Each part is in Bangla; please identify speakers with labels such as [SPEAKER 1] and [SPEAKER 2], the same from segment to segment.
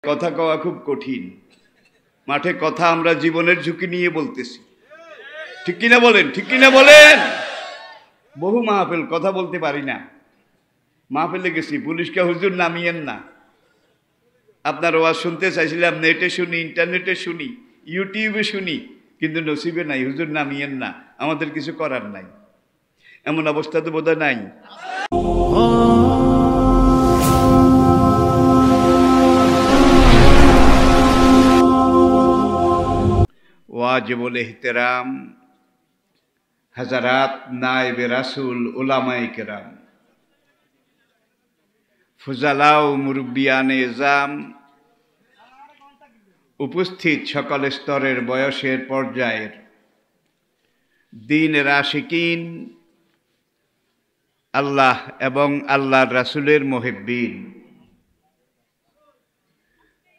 [SPEAKER 1] কথা কওয়া খুব কঠিন। মাঠে কথা আমরা জীবনের ঝুঁকি নিয়ে বলতেছি, ঠিক কিনা বলেন? ঠিক কিনা বলেন? বহু মাহফিল কথা বলতে পারি না, মাহফিলে গেছি, পুলিশকে হুজুর নামিয়েন না। আপনার ওয়াজ শুনতে চাইছিলাম, নেটে শুনি, ইন্টারনেটে শুনি, ইউটিউবে শুনি, কিন্তু নসিবে নাই, হুজুর নামিয়েন না, আমাদের কিছু করার নাই। এমন অবস্থা তো বোধহয় নাই। ওয়াজিবুল ইহতিরাম হযরত নায়েবে রাসূল উলামায়ে কেরাম, ফুজালা ও মুরব্বিয়ানে ইজাম, উপস্থিত সকল স্তরের বয়সের পর্যায়ের দ্বীনের আশিকিন, আল্লাহ এবং আল্লাহর রাসূলের মুহিব্বিন,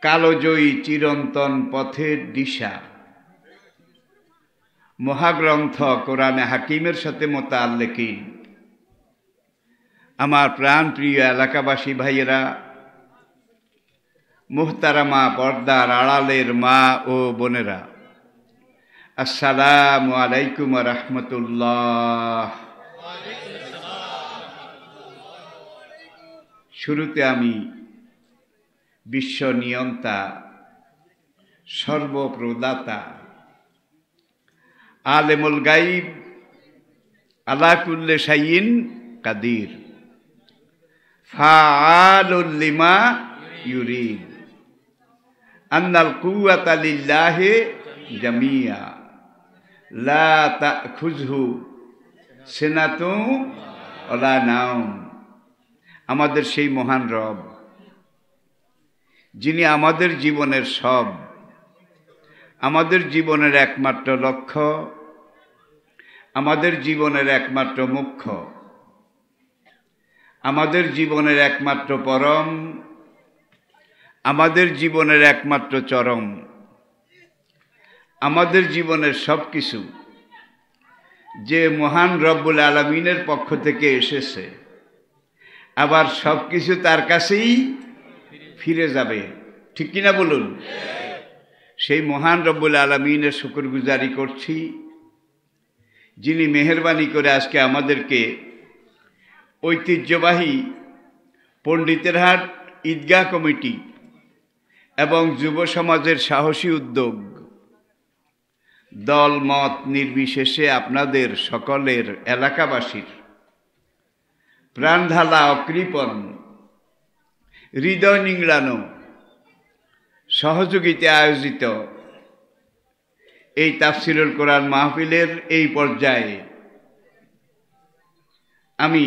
[SPEAKER 1] কালোজয়ী চিরন্তন পথের দিশা, মহাগ্রন্থ কোরআনে হাকিমের সাথে মোতাল্লিকিন, আমার প্রাণপ্রিয় এলাকাবাসী ভাইয়েরা, মুহতারামা পর্দার আড়ালের মা ও বোনেরা, আসসালামু আলাইকুম ওয়া রাহমাতুল্লাহ। শুরুতে আমি বিশ্ব নিয়ন্তা, সর্বপ্রদাতা, আলেমুল গাইব, আলা কুল্লি শাইইন কাদির, ফাআলুল লিমা ইউরিদ, আন্নাল কুওয়াতা লিল্লাহি জামিয়া, লা তাখুযহু সিনাতুন ওয়ালা নাওম। আমাদের সেই মহান রব, যিনি আমাদের জীবনের সব, আমাদের জীবনের একমাত্র লক্ষ্য, আমাদের জীবনের একমাত্র মুখ্য, আমাদের জীবনের একমাত্র পরম, আমাদের জীবনের একমাত্র চরম, আমাদের জীবনের সব কিছু যে মহান রব্বুল আলামিনের পক্ষ থেকে এসেছে, আবার সব কিছু তার কাছেই ফিরে যাবে, ঠিক কিনা বলুন? সেই মহান রব্বুল আলামিনের শুকরগুজারি করছি, যিনি মেহেরবানি করে আজকে আমাদেরকে ঐতিহ্যবাহী পণ্ডিতেরহাট ঈদগাহ কমিটি এবং যুব সমাজের সাহসী উদ্যোগ, দল মত নির্বিশেষে আপনাদের সকলের এলাকাবাসীর প্রাণঢালা অকৃপণ হৃদয় নিংড়ানো সহযোগিতায় আয়োজিত এই তাফসিরুল কোরআন মাহফিলের এই পর্যায়ে আমি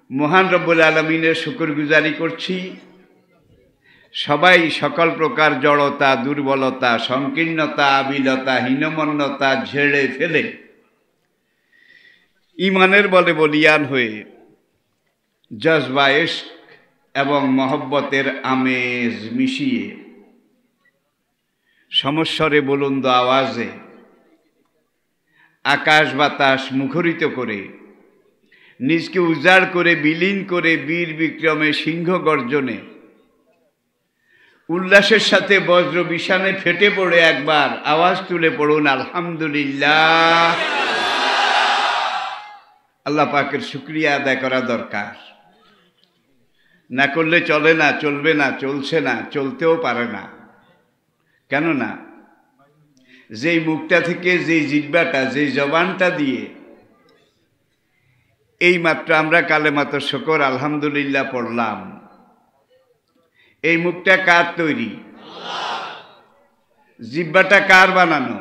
[SPEAKER 1] মহান রব্বুল আলামিনের শুকরগুজারি করছি। সবাই সকল প্রকার জড়তা, দুর্বলতা, সংকীর্ণতা, আবিলতা, হীনমন্যতা ঝেড়ে ফেলে ঈমানের বলে বলিয়ান হয়ে জজবা ইশক এবং মহব্বতের আমেজ মিশিয়ে সমস্বরে বুলন্দ আওয়াজে আকাশ বাতাস মুখরিত করে, নিজকে উজাড় করে বিলীন করে বীর বিক্রমে সিংহ গর্জনে উল্লাসের সাথে বজ্র বিষাণে ফেটে পড়ে একবার আওয়াজ তুলে পড়ুন আলহামদুলিল্লাহ। আল্লাহ পাকের শুকরিয়া আদায় করা দরকার, না করলে চলে না, চলবে না, চলছে না, চলতেও পারে না। কেননা যেই মুখটা থেকে, যেই জিহ্বাটা, যেই জবানটা দিয়ে এই মাত্র আমরা কালেমাতুশ শুকর আলহামদুলিল্লাহ পড়লাম, এই মুখটা কার তৈরি? জিহ্বাটা কার বানানো?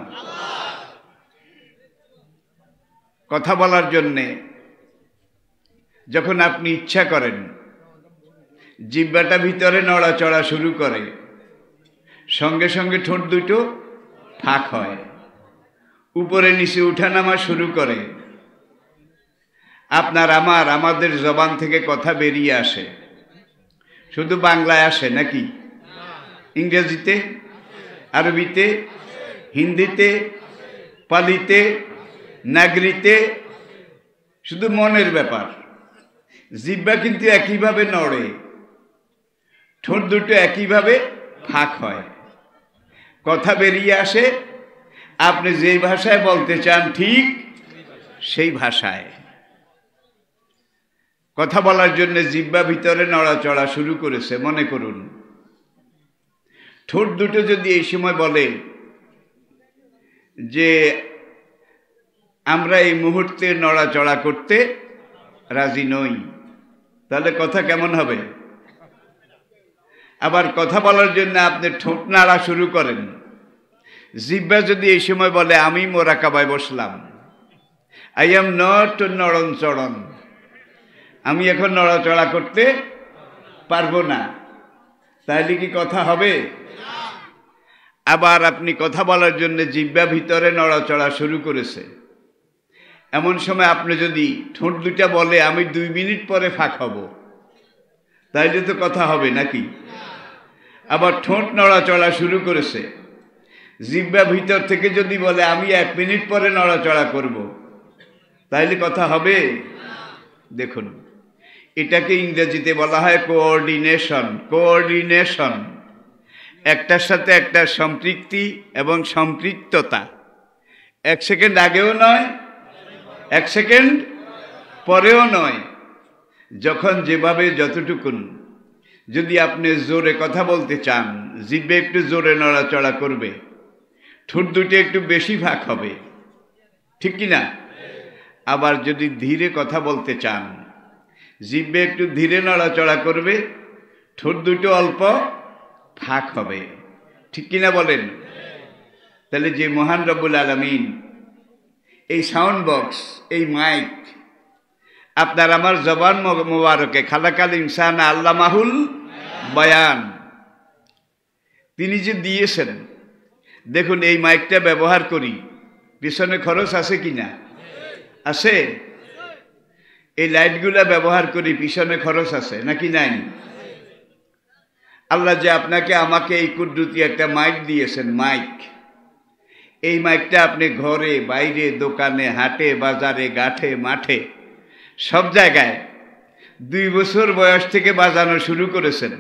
[SPEAKER 1] কথা বলার জন্যে যখন আপনি ইচ্ছা করেন, জিহ্বাটা ভিতরে নড়াচড়া শুরু করে, সঙ্গে সঙ্গে ঠোঁট দুটো ফাঁক হয়, উপরে নিচে উঠানামা শুরু করে, আপনার আমাদের জবান থেকে কথা বেরিয়ে আসে। শুধু বাংলায় আসে নাকি? ইংরেজিতে, আরবিতে, হিন্দিতে, পালিতে, নাগরিতে, শুধু মনের ব্যাপার। জিহ্বা কিন্তু একইভাবে নড়ে, ঠোঁট দুটো একইভাবে ফাঁক হয়, কথা বেরিয়ে আসে আপনি যেই ভাষায় বলতে চান ঠিক সেই ভাষায়। কথা বলার জন্য জিহ্বা ভিতরে নড়াচড়া শুরু করেছে। মনে করুন ঠোঁট দুটো যদি এই সময় বলে যে আমরা এই মুহূর্তে নড়াচড়া করতে রাজি নই, তাহলে কথা কেমন হবে? আবার কথা বলার জন্য আপনি ঠোঁট নাড়া শুরু করেন, জিহ্বা যদি এই সময় বলে আমি মোরাকাবায় বসলাম, আই এম নট নড়ন চড়ন, আমি এখন নড়াচড়া করতে পারবো না, তাহলে কি কথা হবে? আবার আপনি কথা বলার জন্য জিহ্বা ভিতরে নড়াচড়া শুরু করেছে, এমন সময় আপনি যদি ঠোঁট দুটা বলে আমি 2 মিনিট পরে ফাঁক হব, তাইলে তো কথা হবে নাকি? আবার ঠোঁট নড়াচড়া শুরু করেছে, জিহ্বা ভিতর থেকে যদি বলে আমি 1 মিনিট পরে নড়াচড়া করব, তাইলে কথা হবে? দেখুন, এটাকে ইংরেজিতে বলা হয় কোঅর্ডিনেশন। কোঅর্ডিনেশন, একটার সাথে একটা সম্পৃক্তি এবং সম্পৃক্ততা। 1 সেকেন্ড আগেও নয়, 1 সেকেন্ড পরেও নয়। যখন যেভাবে যতটুকুন, যদি আপনি জোরে কথা বলতে চান, জিহ্বা একটু জোরে নড়াচড়া করবে, ঠোঁট দুটো একটু বেশি ফাঁক হবে, ঠিক কি না? আবার যদি ধীরে কথা বলতে চান, জিহ্বা একটু ধীরে নড়াচড়া করবে, ঠোঁট দুটো অল্প ফাঁক হবে, ঠিক কিনা বলেন? তাহলে যে মহান রব্বুল আলামিন এই সাউন্ড বক্স, এই মাইক আপনার আমার জবান মোবারকে খালাকাল ইনসান আল্লামাহুল বায়ান, তিনি যে দিয়েছেন, দেখুন এই মাইকটা ব্যবহার করি, পিছনে খরচ আছে কিনা? আছে। এই লাইটগুলা ব্যবহার করি, পিছনে খরচ আছে নাকি নাই? আল্লাহ যে আপনাকে আমাকে এই কুদরতি একটা মাইক দিয়েছেন, মাইক, এই মাইকটা আপনি ঘরে বাইরে দোকানে হাটে বাজারে গাঠে মাঠে সব জায়গায় 2 বছর বয়স থেকে বাজানো শুরু করেছেন।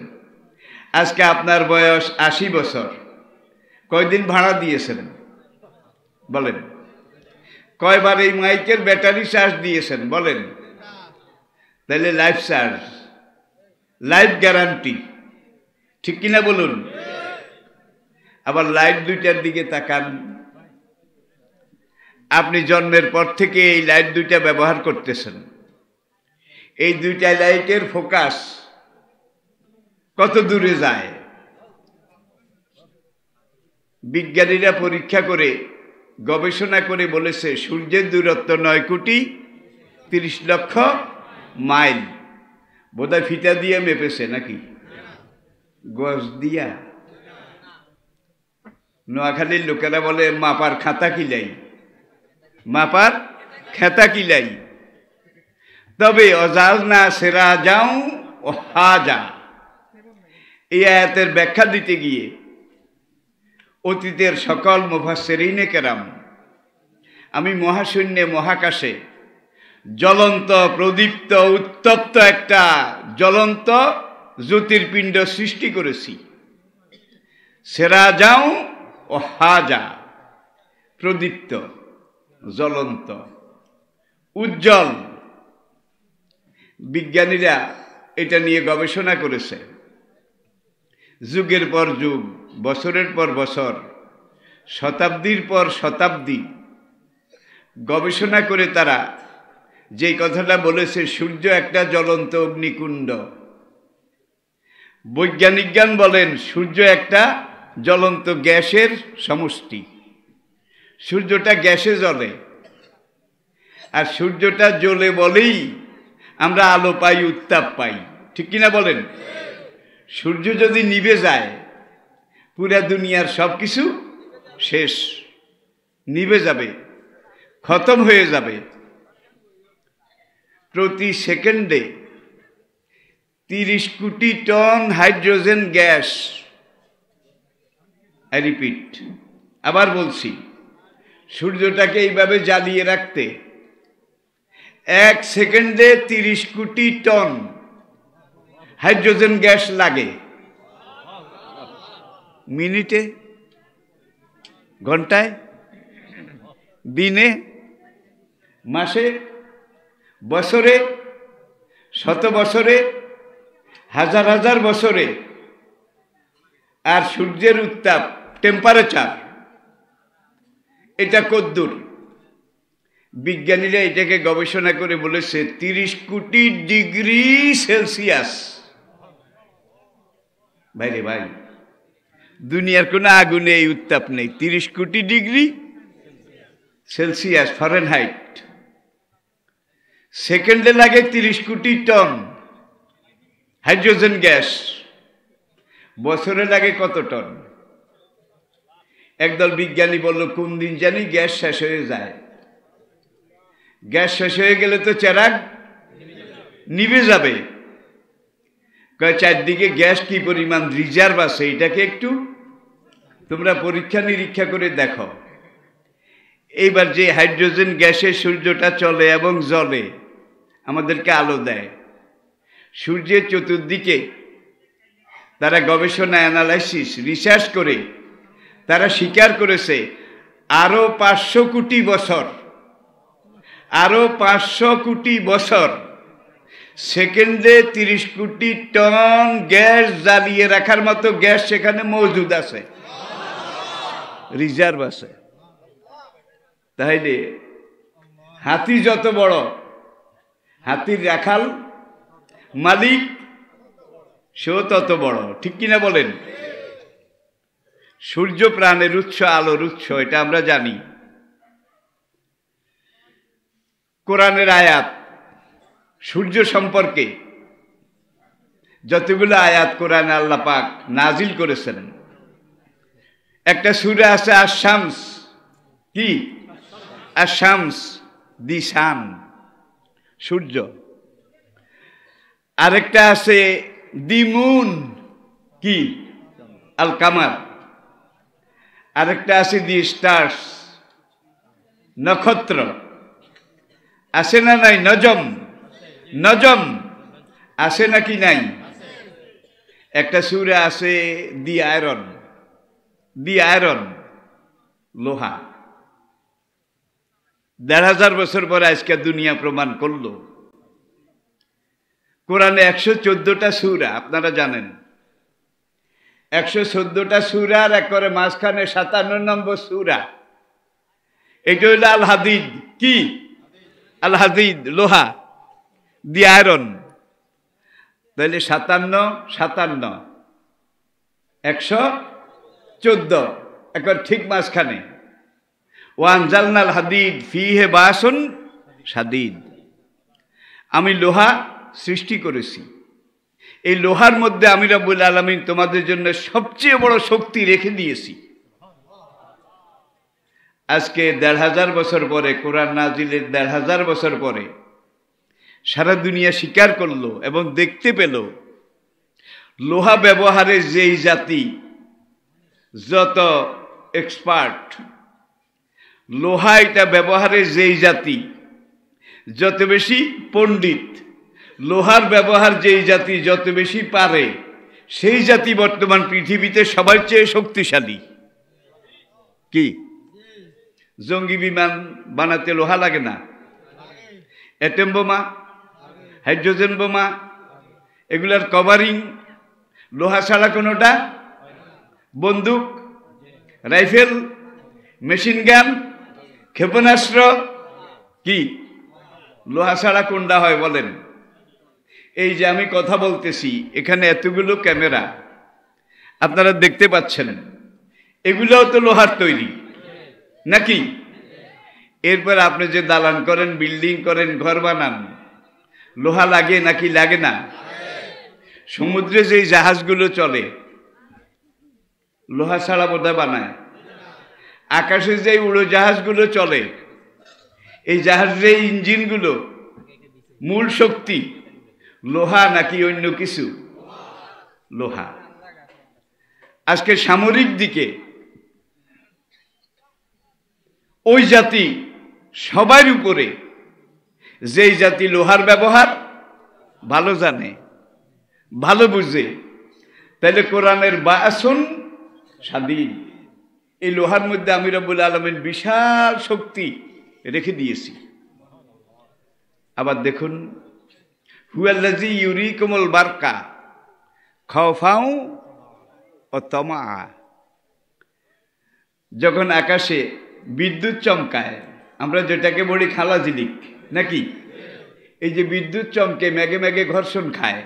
[SPEAKER 1] আজকে আপনার বয়স 80 বছর। কয়দিন ভাড়া দিয়েছেন বলেন? কয়বার এই মাইকের ব্যাটারি চার্জ দিয়েছেন বলেন? তাহলে লাইফ চার্জ, লাইফ গ্যারান্টি, ঠিক কিনা বলুন? আবার লাইট দুইটার দিকে তাকান, আপনি জন্মের পর থেকে এই লাইট দুইটা ব্যবহার করতেছেন। এই দুইটা লাইটের ফোকাস কত দূরে যায়? বিজ্ঞানীরা পরীক্ষা করে গবেষণা করে বলেছে সূর্যের দূরত্ব 9,30,00,000 মাইল। বোধহয় ফিতা দিয়ে মেপেছে নাকি গজ দিয়া? নোয়াখালীর লোকেরা বলে মাপার খাতা কিলাই, মাপার খেতা কিলাই। তবে অজাজ না সেরা যাও ও হাজা, এই আয়াতের ব্যাখ্যা দিতে গিয়ে অতীতের সকল মুফাসসিরিনে কেরাম, আমি মহাশূন্যে মহাকাশে জ্বলন্ত প্রদীপ্ত উত্তপ্ত একটা জ্বলন্ত জ্যোতির্পিণ্ড সৃষ্টি করেছি। সেরা যাও ও হাজা, প্রদীপ্ত, জ্বলন্ত, উজ্জ্বল। বিজ্ঞানীরা এটা নিয়ে গবেষণা করেছে, যুগের পর যুগ, বছরের পর বছর, শতাব্দীর পর শতাব্দী গবেষণা করে তারা যেই কথাটা বলেছে, সূর্য একটা জ্বলন্ত অগ্নিকুণ্ড। বৈজ্ঞানিকগণ বলেন সূর্য একটা জ্বলন্ত গ্যাসের সমষ্টি। সূর্যটা গ্যাসে জ্বলে, আর সূর্যটা জ্বলে বলেই আমরা আলো পাই, উত্তাপ পাই, ঠিক কিনা বলেন? সূর্য যদি নিভে যায়, পুরা দুনিয়ার সব কিছু শেষ, নিভে যাবে, খতম হয়ে যাবে। প্রতি সেকেন্ডে 30 কোটি ton hydrogen gas, I repeat, আবার বলছি, সূর্যটাকে এইভাবে জ্বালিয়ে রাখতে 1 সেকেন্ডে 30 কোটি টন হাইড্রোজেন গ্যাস লাগে। মিনিটে, ঘন্টায়, দিনে, মাসে, বছরে, শত বছরে, হাজার হাজার বছরে। আর সূর্যের উত্তাপ, টেম্পারেচার, এটা কদ্দূর? বিজ্ঞানীরা এটাকে গবেষণা করে বলেছে 30 কোটি ডিগ্রি সেলসিয়াস। ভাইরে ভাই, দুনিয়ার কোনো আগুনে এই উত্তাপ নেই। 30 কোটি ডিগ্রি সেলসিয়াস, ফারেনহাইট। সেকেন্ডে লাগে 30 কোটি টন হাইড্রোজেন গ্যাস। বছরে লাগে কত টন? একদল বিজ্ঞানী বলল, কোন দিন জানি গ্যাস শেষ হয়ে যায়। গ্যাস শেষ হয়ে গেলে তো চেরাগ নিভে যাবে। চারদিকে গ্যাস কি পরিমাণ রিজার্ভ আছে, এটাকে একটু তোমরা পরীক্ষা নিরীক্ষা করে দেখো। এইবার যে হাইড্রোজেন গ্যাসে সূর্যটা চলে এবং জ্বলে, আমাদেরকে আলো দেয়। সূর্যের চতুর্দিকে তারা গবেষণা, অ্যানালাইসিস, রিসার্চ করে তারা স্বীকার করেছে আরো 500 কোটি বছর, আরো 500 কোটি বছর সেকেন্ডে 30 কোটি টন গ্যাস জ্বালিয়ে রাখার মতো গ্যাস সেখানে মজুদ আছে, রিজার্ভ আছে। তাইলে হাতি যত বড়, হাতির রাখাল মালিক সেও তত বড়, ঠিক কিনা বলেন? সূর্য প্রাণের উৎস, আলোর উৎস, এটা আমরা জানি। কোরআনের আয়াত সূর্য সম্পর্কে যতগুলো আয়াত কোরআনে আল্লাহ পাক নাজিল করেছেন, একটা সূরা আছে আশ-শামস। কি? আশ-শামস, দি সান, সূর্য। আরেকটা আছে দি মুন, কি? আল কামার। আরেকটা আছে দি স্টার্স, নক্ষত্র। আছে না নাই? নজম, নজম আছে নাকি নাই? একটা সূরা আছে দি আয়রন, দি আয়রন, লোহা। 1500 বছর পরে আজকে দুনিয়া প্রমাণ করলো কোরআনে 114টা সূরা, আপনারা জানেন। 114টা সূরার একবারে মাঝখানে 57 নম্বর সূরা, এটা হইল আল হাদিদ। কি? আল হাদিদ, লোহা, দি আয়রন। তাহলে 57, 57, 114, একবার ঠিক মাঝখানে। ওয়ানজালনাল হাদিদ ফিহে বাসুন শাদীদ। আমি লোহা সৃষ্টি করেছি, এই লোহার মধ্যে আমি রব্বুল আলামিন তোমাদের জন্য সবচেয়ে বড় শক্তি রেখে দিয়েছি। আজকে 1500 বছর পরে, কোরআন নাজিলের 1500 বছর পরে সারা দুনিয়া স্বীকার করলো এবং দেখতে পেল লোহা ব্যবহারে যেই জাতি যত এক্সপার্ট, লোহা এটা ব্যবহারে যেই জাতি যত বেশি পণ্ডিত, লোহার ব্যবহার যেই জাতি যত বেশি পারে, সেই জাতি বর্তমান পৃথিবীতে সবার চেয়ে শক্তিশালী। কি? জঙ্গি বিমান বানাতে লোহা লাগে না? অ্যাটম বোমা, হাইড্রোজেন বোমা, এগুলার কভারিং লোহা ছাড়া কোনোটা? বন্দুক, রাইফেল, মেশিন গান, ক্ষেপণাস্ত্র, কি লোহা ছাড়া কোনটা হয় বলেন? এই যে আমি কথা বলতেছি, এখানে এতগুলো ক্যামেরা আপনারা দেখতে পাচ্ছেন, এগুলোও তো লোহার তৈরি নাকি? এরপর আপনি যে দালান করেন, বিল্ডিং করেন, ঘর বানান, লোহা লাগে নাকি লাগে না? সমুদ্রে যে জাহাজগুলো চলে লোহা ছাড়া বোধহয় বানায়। আকাশে যে উড়োজাহাজগুলো চলে, এই জাহাজের ইঞ্জিনগুলো মূল শক্তি লোহা নাকি অন্য কিছু? লোহা। আজকে সামরিক দিকে ওই জাতি সবার উপরে, যেই জাতি লোহার ব্যবহার ভালো জানে, ভালো বুঝে, তাহলে কোরআনের বাসুন স্বাধীন। এই লোহার মধ্যে আমি রব্বুল আলামিন বিশাল শক্তি রেখে দিয়েছি। আবার দেখুন, হুয়াল্লাযী ইউরিকুমুল বারকা খাওফাও ও তমা। যখন আকাশে বিদ্যুৎ চমকায়, আমরা যেটাকে বলি খালা ঝিলিক নাকি, এই যে বিদ্যুৎ চমকে মেঘে মেঘে ঘর্ষণ খায়,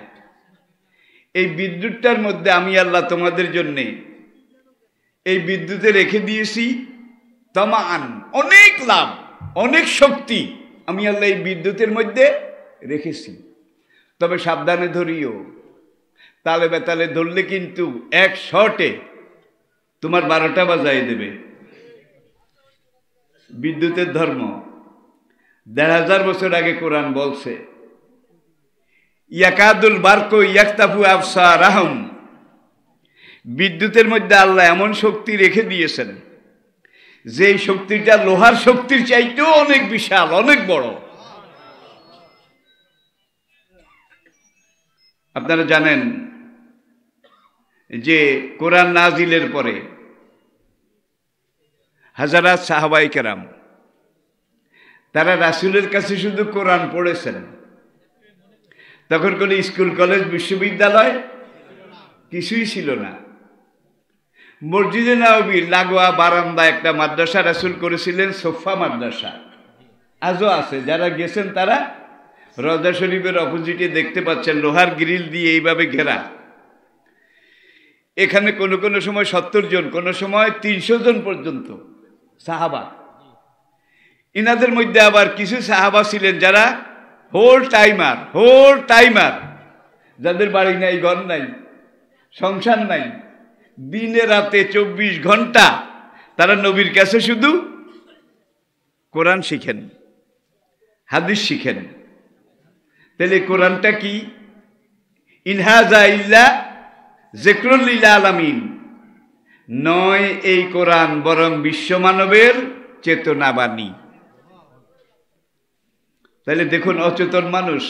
[SPEAKER 1] এই বিদ্যুৎটার মধ্যে আমি আল্লাহ তোমাদের জন্যে এই বিদ্যুতে রেখে দিয়েছি তমান, অনেক লাভ, অনেক শক্তি আমি আল্লাহ এই বিদ্যুতের মধ্যে রেখেছি। তবে সাবধানে ধরিও, তালে বেতালে ধরলে কিন্তু এক শটে তোমার 12টা বাজায় দেবে। বিদ্যুতের ধর্ম 1500 বছর আগে কোরআন বলছে, ইয়াকাদুল বারকু ইয়াকতাফু আবসারাহুম। বিদ্যুতের মধ্যে আল্লাহ এমন শক্তি রেখে দিয়েছেন যে শক্তিটা লোহার শক্তির চাইতেও অনেক বিশাল, অনেক বড়। আপনারা জানেন যে কোরআন নাজিলের পরে হাজারাত সাহাবায়ে কেরাম তারা রাসূলের কাছে শুধু কোরআন পড়েছেন। তখন কোনো স্কুল কলেজ বিশ্ববিদ্যালয় কিছুই ছিল না। মসজিদে নববীর লাগোয়া বারান্দা একটা মাদ্রাসা রাসূল করেছিলেন, সোফা মাদ্রাসা, আজও আছে। যারা গেছেন তারা রওজা শরীফের অপোজিটে দেখতে পাচ্ছেন, লোহার গ্রিল দিয়ে এইভাবে ঘেরা। এখানে কোনো কোনো সময় 70 জন, কোনো সময় 300 জন পর্যন্ত সাহাবা। ইনাদের মধ্যে আবার কিছু সাহাবা ছিলেন যারা হোল টাইমার, যাদের বাড়ি নাই, ঘর নাই, সংসার নাই, দিনে রাতে 24 ঘন্টা তারা নবীর কাছে শুধু কোরআন শিখেন, হাদিস শিখেন। তাহলে কোরআনটা কি? ইনহাজা ইল্লা যিকরুল লিল আলামিন নয় এই কোরআন, বরং বিশ্বমানবের চেতনাবাণী। তাহলে দেখুন, অচেতন মানুষ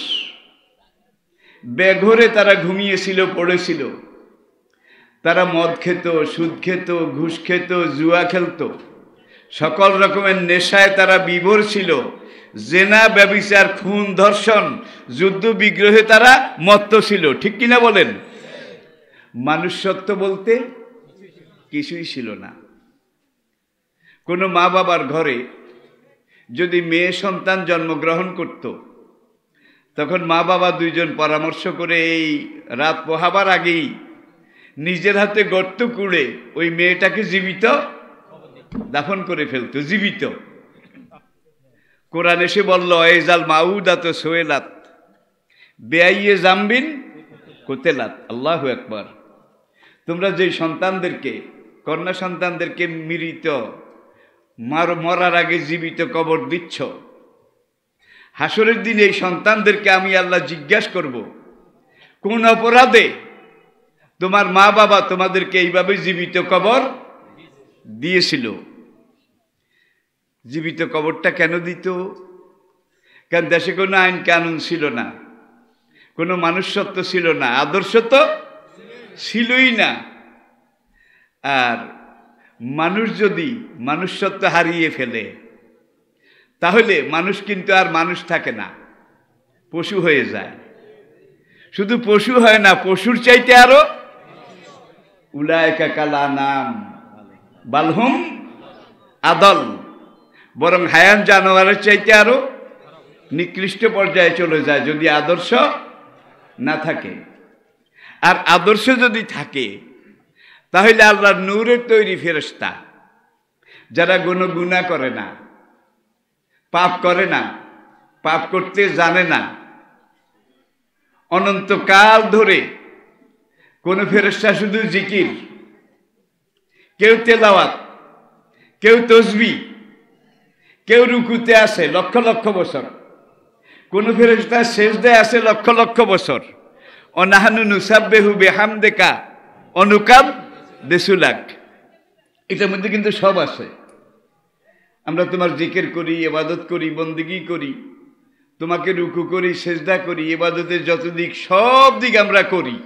[SPEAKER 1] বেঘরে তারা ঘুমিয়েছিল, পড়েছিল, তারা মদ খেত, সুদ খেত, ঘুষ খেত, জুয়া খেলত, সকল রকমের নেশায় তারা বিভোর ছিল। জেনা, ব্যভিচার, খুন, ধর্ষণ, যুদ্ধ বিগ্রহে তারা মত্ত ছিল। ঠিক কিনা বলেন? মানুষ সত্য বলতে কিছুই ছিল না। কোনো মা বাবার ঘরে যদি মেয়ে সন্তান জন্মগ্রহণ করত, তখন মা বাবা দুইজন পরামর্শ করে এই রাত পোহাবার আগেই নিজের হাতে গর্ত কুড়ে ওই মেয়েটাকে জীবিত দাফন করে ফেলত, জীবিত। কোরআন এসে বলল, এজাল মাউদাত সোয়েলাত বেআইয়ে জামবিন কোতেলাত। আল্লাহু আকবার। তোমরা যে সন্তানদেরকে, কন্যা সন্তানদেরকে মৃত, মরার আগে জীবিত কবর দিচ্ছ, হাসরের দিন এই সন্তানদেরকে আমি আল্লাহ জিজ্ঞাসা করব, কোন অপরাধে তোমার মা বাবা তোমাদেরকে এইভাবে জীবিত কবর দিয়েছিল? জীবিত কবরটা কেন দিত? কারণ দেশে কোনো আইন কানুন ছিল না, কোনো মানুষত্ব ছিল না, আদর্শ তো ছিলই না। আর মানুষ যদি মানুষত্ব হারিয়ে ফেলে, তাহলে মানুষ কিন্তু আর মানুষ থাকে না, পশু হয়ে যায়। শুধু পশু হয় না, পশুর চাইতে আরো উলাইকা কাল আনাম বালহুম আদল, বরং হায়ান জানোয়ারের চাইতে আরো নিকৃষ্ট পর্যায়ে চলে যায় যদি আদর্শ না থাকে। আর আদর্শ যদি থাকে, তাহলে আল্লাহর নূরের তৈরি ফেরেশতা যারা গুনাহ করে না, পাপ করে না, পাপ করতে জানে না, অনন্তকাল ধরে কোন ফেরেশতা শুধু জিকির, কেউ তেলাওয়াত, কেউ তসবিহ, কেউ রুকুতে আছে লক্ষ লক্ষ বছর, কোন ফেরেশতা সেজদায় আছে লক্ষ লক্ষ বছর। অনাহানু নুসাব্বিহু বিহামদিকা অনুকাদ্দিসুলাক, এটার মধ্যে কিন্তু সব আছে। আমরা তোমার জিকির করি, ইবাদত করি, বন্দেগী করি, তোমাকে রুকু করি, সেজদা করি, ইবাদতের যত দিক সব দিক আমরা করি।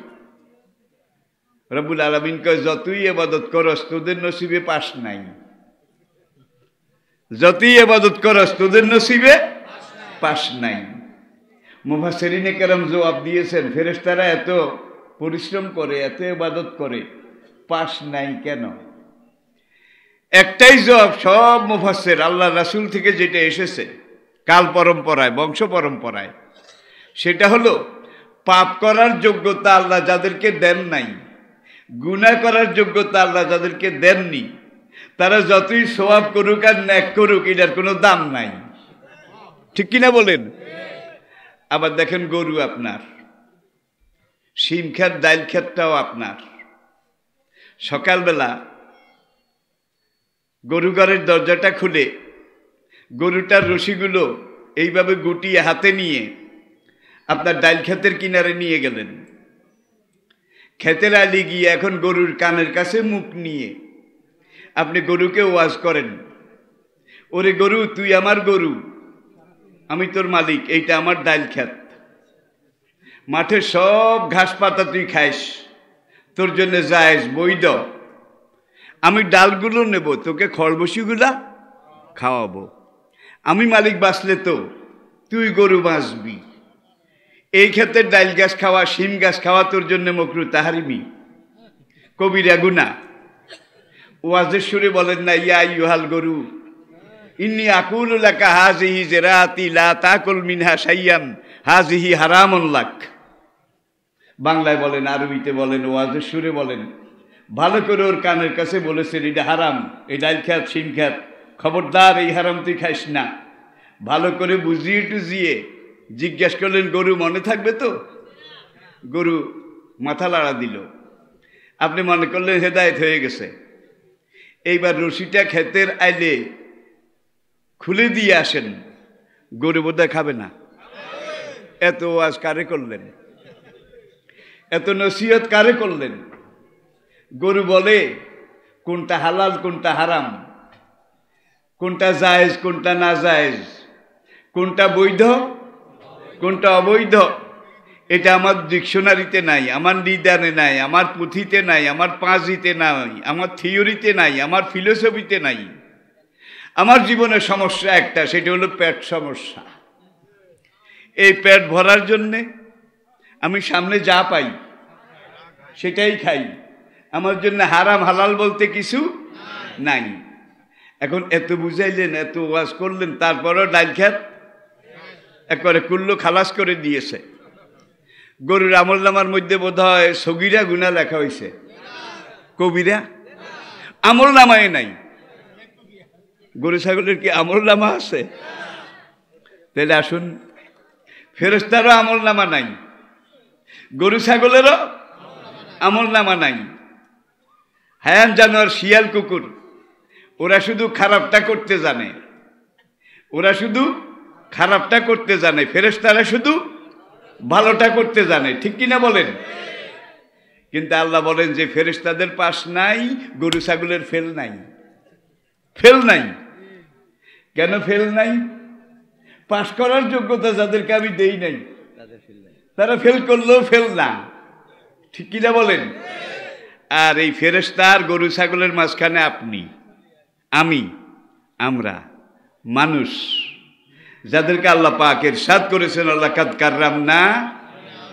[SPEAKER 1] রব্বুল আলামিন কয় যতই ইবাদত করস তোদের নসিবে পাস নাই, যতই ইবাদত করস তোদের নসিবে পাস নাই। মুফাসসিরিনে কেরাম জবাব দিয়েছেন, ফেরেশতারা এত পরিশ্রম করে, এত ইবাদত করে, পাস নাই কেন? একটাই জবাব সব মুফাসসির, আল্লাহ রাসূল থেকে যেটা এসেছে কাল পরম্পরায়, বংশ পরম্পরায়, সেটা হলো পাপ করার যোগ্যতা আল্লাহ যাদেরকে দেন নাই, গুনাহ করার যোগ্যতা আল্লাহ যাদেরকে দেননি, তারা যতই সওয়াব করুক আর নেক করুক এটার কোনো দাম নাই। ঠিক কিনা বলেন? আবার দেখেন গরু আপনার, শিম ক্ষেত ডাইল ক্ষেতটাও আপনার। সকালবেলা গরু ঘরের দরজাটা খুলে গরুটার রশিগুলো এইভাবে গুটিয়ে হাতে নিয়ে আপনার ডাইল ক্ষেতের কিনারে নিয়ে গেলেন। ক্ষেতের আলি গিয়ে এখন গরুর কানের কাছে মুখ নিয়ে আপনি গরুকে ওয়াজ করেন, ওরে গরু তুই আমার গরু, আমি তোর মালিক, এইটা আমার ডাইল ক্ষেত, মাঠে সব ঘাস পাতা তুই খাইস, তোর জন্য জায়েজ বৈধ, আমি ডালগুলো নেব, তোকে খড়বসিগুলা খাওয়াবো, আমি মালিক বাঁচলে তো তুই গরু বাঁচবি। এই ক্ষেত্রে ডাইল গাছ খাওয়া, শিম গাছ খাওয়া তোর জন্য মকরু তাহারিমি, কবিরা গুনাহ। ওয়াজের সুরে বলেন না, ইয়া আইয়ুহাল গরু ইন্নী আকুলু লাকা হাযিহি জিরাতি লা তাকুল মিনহা শাইয়ান হাযিহি হারামুন লাক। বাংলায় বলেন, আরবিতে বলেন, ওয়াজের সুরে বলেন, ভালো করে ওর কানের কাছে বলেছেন এটা হারাম, এই ডাইল খেত শিম খেত, খবরদার এই হারাম তুই খাইস না। ভালো করে বুঝিয়ে টুজিয়ে জিজ্ঞাসা করলেন, গরু মনে থাকবে তো? গরু মাথা লাড়া দিল। আপনি মনে করলেন হেদায়েত হয়ে গেছে। এইবার রশিটা ক্ষেতের আইলে খুলে দিয়ে আসেন, গরু বোধহয় খাবে না। এত ওয়াজ কারে করলেন? এত নসিহত কারে করলেন? গরু বলে কোনটা হালাল কোনটা হারাম, কোনটা জায়েজ কোনটা না জায়েজ, কোনটা বৈধ কোনটা অবৈধ, এটা আমার ডিকশনারিতে নাই, আমার নিদানে নাই, আমার পুঁথিতে নাই, আমার পাঁজিতে নাই, আমার থিওরিতে নাই, আমার ফিলোসফিতে নাই। আমার জীবনের সমস্যা একটা, সেটা হলো পেট সমস্যা। এই পেট ভরার জন্যে আমি সামনে যা পাই সেটাই খাই, আমার জন্য হারাম হালাল বলতে কিছু নাই। এখন এত বুঝাইলেন, এত ওয়াজ করলেন, তারপরও ডাইল খেত একবারে কুল্লো খালাস করে দিয়েছে। গরুর আমলনামার মধ্যে বোধহয় সগীরা গুনাহ লেখা হয়েছে, কবিরা আমলনামায় নাই। গরু ছাগলের কি আমলনামা আছে? তাহলে আসুন, ফেরেশতারও আমলনামা নাই, গরু ছাগলেরও আমলনামা নাই। হায়ান জানোয়ার, শিয়াল কুকুর, ওরা শুধু খারাপটা করতে জানে, ওরা শুধু খারাপটা করতে জানে, ফেরেশতারা শুধু ভালোটা করতে জানে। ঠিক কিনা বলেন? কিন্তু আল্লাহ বলেন যে ফেরেশতাদের পাশ নাই, গরু ছাগলের ফেল নাই। ফেল নাই কেন? ফেল নাই, পাশ করার যোগ্যতা যাদেরকে আমি দেই নাই, তারা ফেল করলেও ফেল না। ঠিক কিনা বলেন? আর এই ফেরেশতার গরু ছাগলের মাঝখানে আপনি, আমি, আমরা মানুষ, যাদেরকে আল্লাহ পাক ইরশাদ করেছেন, লাকাদ কাররামনা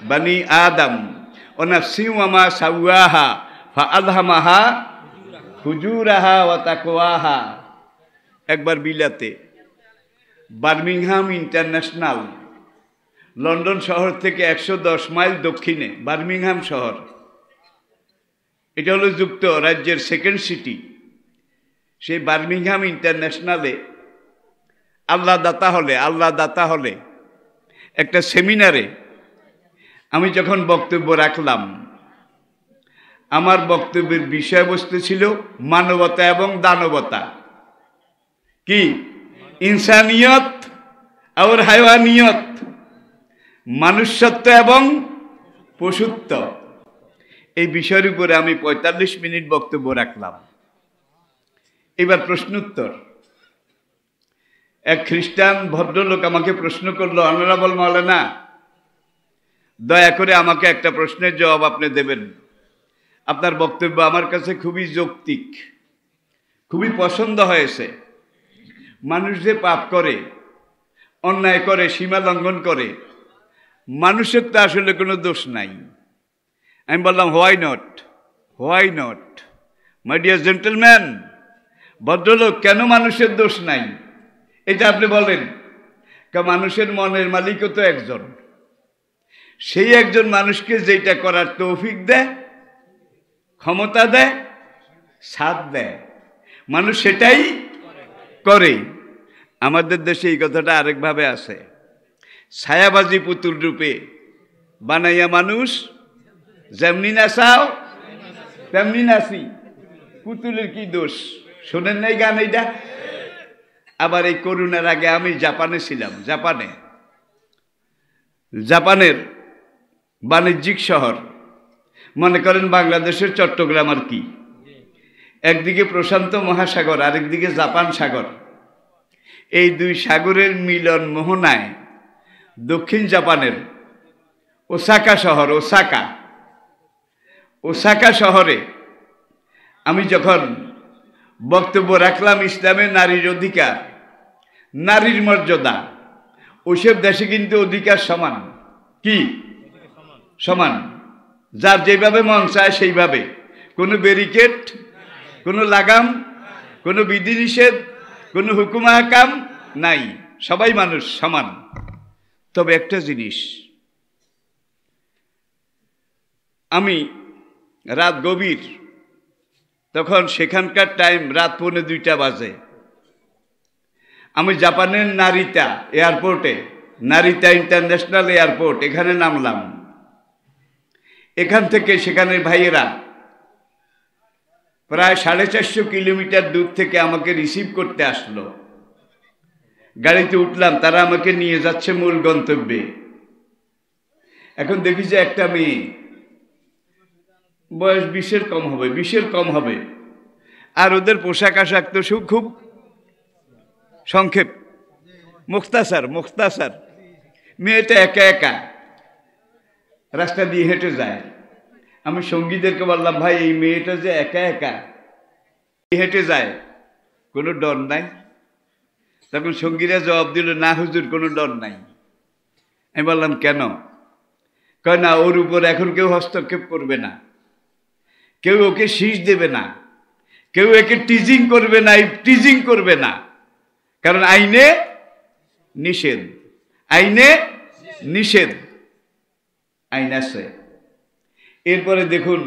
[SPEAKER 1] বানি আদম ওয়া নাফসি ওয়া মা সাওয়াহা ফাআলহামাহা ফুজুরাহা ওয়া তাকওয়াহা। একবার বিলাতে বার্মিংহাম ইন্টারন্যাশনাল, লন্ডন শহর থেকে 110 মাইল দক্ষিণে বার্মিংহাম শহর, এটা হলো যুক্তরাজ্যের সেকেন্ড সিটি। সেই বার্মিংহাম ইন্টারন্যাশনালে আল্লাহ দাতা হলে একটা সেমিনারে আমি যখন বক্তব্য রাখলাম, আমার বক্তব্যের বিষয়বস্তু ছিল মানবতা এবং দানবতা। কি? ইনসানিয়ত আর হায়ওয়ানিয়ত, মানুষ্যত্ব এবং পশুত্ব। এই বিষয়ের উপরে আমি 45 মিনিট বক্তব্য রাখলাম। এবার প্রশ্নোত্তর। এক খ্রিস্টান ভদ্রলোক আমাকে প্রশ্ন করলো, অনারেবল মাওলানা, দয়া করে আমাকে একটা প্রশ্নের জবাব আপনি দেবেন। আপনার বক্তব্য আমার কাছে খুবই যৌক্তিক, খুবই পছন্দ হয়েছে। মানুষ যে পাপ করে, অন্যায় করে, সীমা লঙ্ঘন করে, মানুষের তো আসলে কোনো দোষ নাই। আমি বললাম why not, why not my dear gentleman, ভদ্রলোক, কেন মানুষের দোষ নাই এটা আপনি বলেন। মানুষের মনের মালিকও তো একজন, সেই একজন মানুষকে যেটা করার তৌফিক দেয়, ক্ষমতা দেয়, সাথ দেয়, মানুষ সেটাই করে। আমাদের দেশে এই কথাটা আরেকভাবে আছে, ছায়াবাজি পুতুল রূপে বানাইয়া মানুষ যেমনি নাচাও তেমনি নাচি। পুতুলের কি দোষ? শোনেন নাই গান এইটা? আবার এই করোনার আগে আমি জাপানে ছিলাম। জাপানের বাণিজ্যিক শহর, মনে করেন বাংলাদেশের চট্টগ্রাম আর কি। একদিকে প্রশান্ত মহাসাগর, আরেকদিকে জাপান সাগর। এই দুই সাগরের মিলন মোহনায় দক্ষিণ জাপানের ওসাকা শহর, ওসাকা শহরে আমি যখন বক্তব্য রাখলাম ইসলামের নারীর অধিকার, নারীর মর্যাদা, ওইসব দেশে কিন্তু অধিকার সমান। কি সমান? যার যেভাবে মন চায় সেইভাবে, কোনো ব্যারিকেড, কোনো লাগাম, কোনো বিধিনিষেধ, কোনো হুকুম হাকাম নাই, সবাই মানুষ সমান। তবে একটা জিনিস, আমি রাত গভীর, তখন সেখানকার টাইম রাত 1:45 বাজে। আমি জাপানের নারিতা এয়ারপোর্টে, নারিতা ইন্টারন্যাশনাল এয়ারপোর্ট, এখানে নামলাম। এখান থেকে সেখানের ভাইয়েরা প্রায় 450 কিলোমিটার দূর থেকে আমাকে রিসিভ করতে আসলো। গাড়িতে উঠলাম, তারা আমাকে নিয়ে যাচ্ছে মূল গন্তব্যে। এখন দেখি যে একটা মেয়ে, বয়স 20-এর কম হবে, আর ওদের পোশাক আশাক তো খুব সংক্ষেপ, মুখতাসার। মেয়েটা একা একা রাস্তা দিয়ে হেঁটে যায়। আমি সঙ্গীদেরকে বললাম, ভাই এই মেয়েটা যে একা একা হেঁটে যায়, কোনো ডর নাই? তখন সঙ্গীরা জবাব দিল, না হুজুর, কোনো ডর নাই। আমি বললাম কেন? কয় না, ওর উপর এখন কেউ হস্তক্ষেপ করবে না, কেউ ওকে শীষ দেবে না, কেউ একে টিজিং করবে না, কারণ আইনে নিষেধ, আইন আছে। এরপরে দেখুন,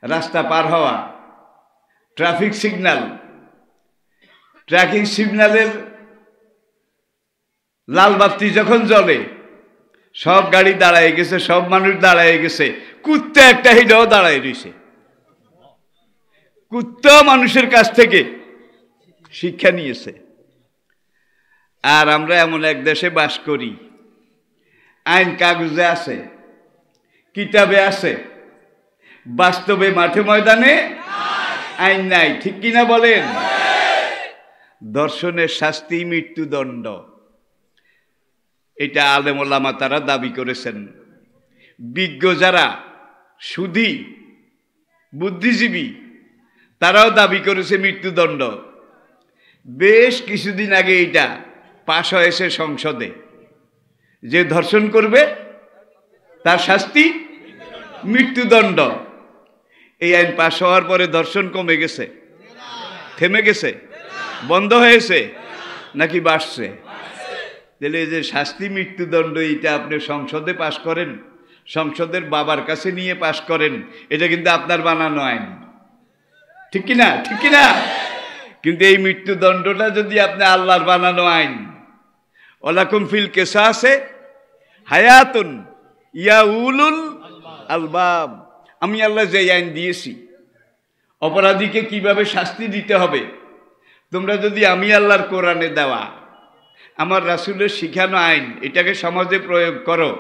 [SPEAKER 1] রাস্তা পার হওয়া, ট্রাফিক সিগন্যালের লাল বাতি যখন জ্বলে, সব গাড়ি দাঁড়ায় গেছে, সব মানুষ দাঁড়ায় গেছে, কুত্তা একটা হিডাও দাঁড়ায় রয়েছে। কুত্তা মানুষের কাছ থেকে শিক্ষা নিয়েছে। আর আমরা এমন এক দেশে বাস করি, আইন কাগজে আছে, কিতাবে আছে, বাস্তবে মাঠে ময়দানে আইন নাই। ঠিক কিনা বলেন? ধর্ষণের শাস্তি মৃত্যুদণ্ড, এটা আলেম ওলামা তারা দাবি করেছেন। বিজ্ঞ যারা, সুধী বুদ্ধিজীবী, তারাও দাবি করেছে মৃত্যুদণ্ড। বেশ কিছুদিন আগে এটা পাশ হয়েছে সংসদে, যে ধর্ষণ করবে তার শাস্তি মৃত্যুদণ্ড। এই আইন পাশ হওয়ার পরে ধর্ষণ কমে গেছে, থেমে গেছে, বন্ধ হয়েছে নাকি বাড়ছে? তাহলে এই যে শাস্তি মৃত্যুদণ্ড, এটা আপনি সংসদে পাশ করেন, সংসদের বাবার কাছে নিয়ে পাশ করেন, এটা কিন্তু আপনার বানানো আইন। ঠিক কিনা? কিন্তু এই মৃত্যুদণ্ডটা যদি আপনি আল্লাহর বানানো আইন, ওয়ালাকুম ফিল কিসাসে হায়াতুন ইয়া উলুল আলবাব, আমি আল্লাহ যে আইন দিয়েছি অপরাধীকে কিভাবে শাস্তি দিতে হবে, তোমরা যদি আমি আল্লাহর কোরআনে দেওয়া, আমার রাসূলের শিখানো আইন এটাকে সমাজে প্রয়োগ করো,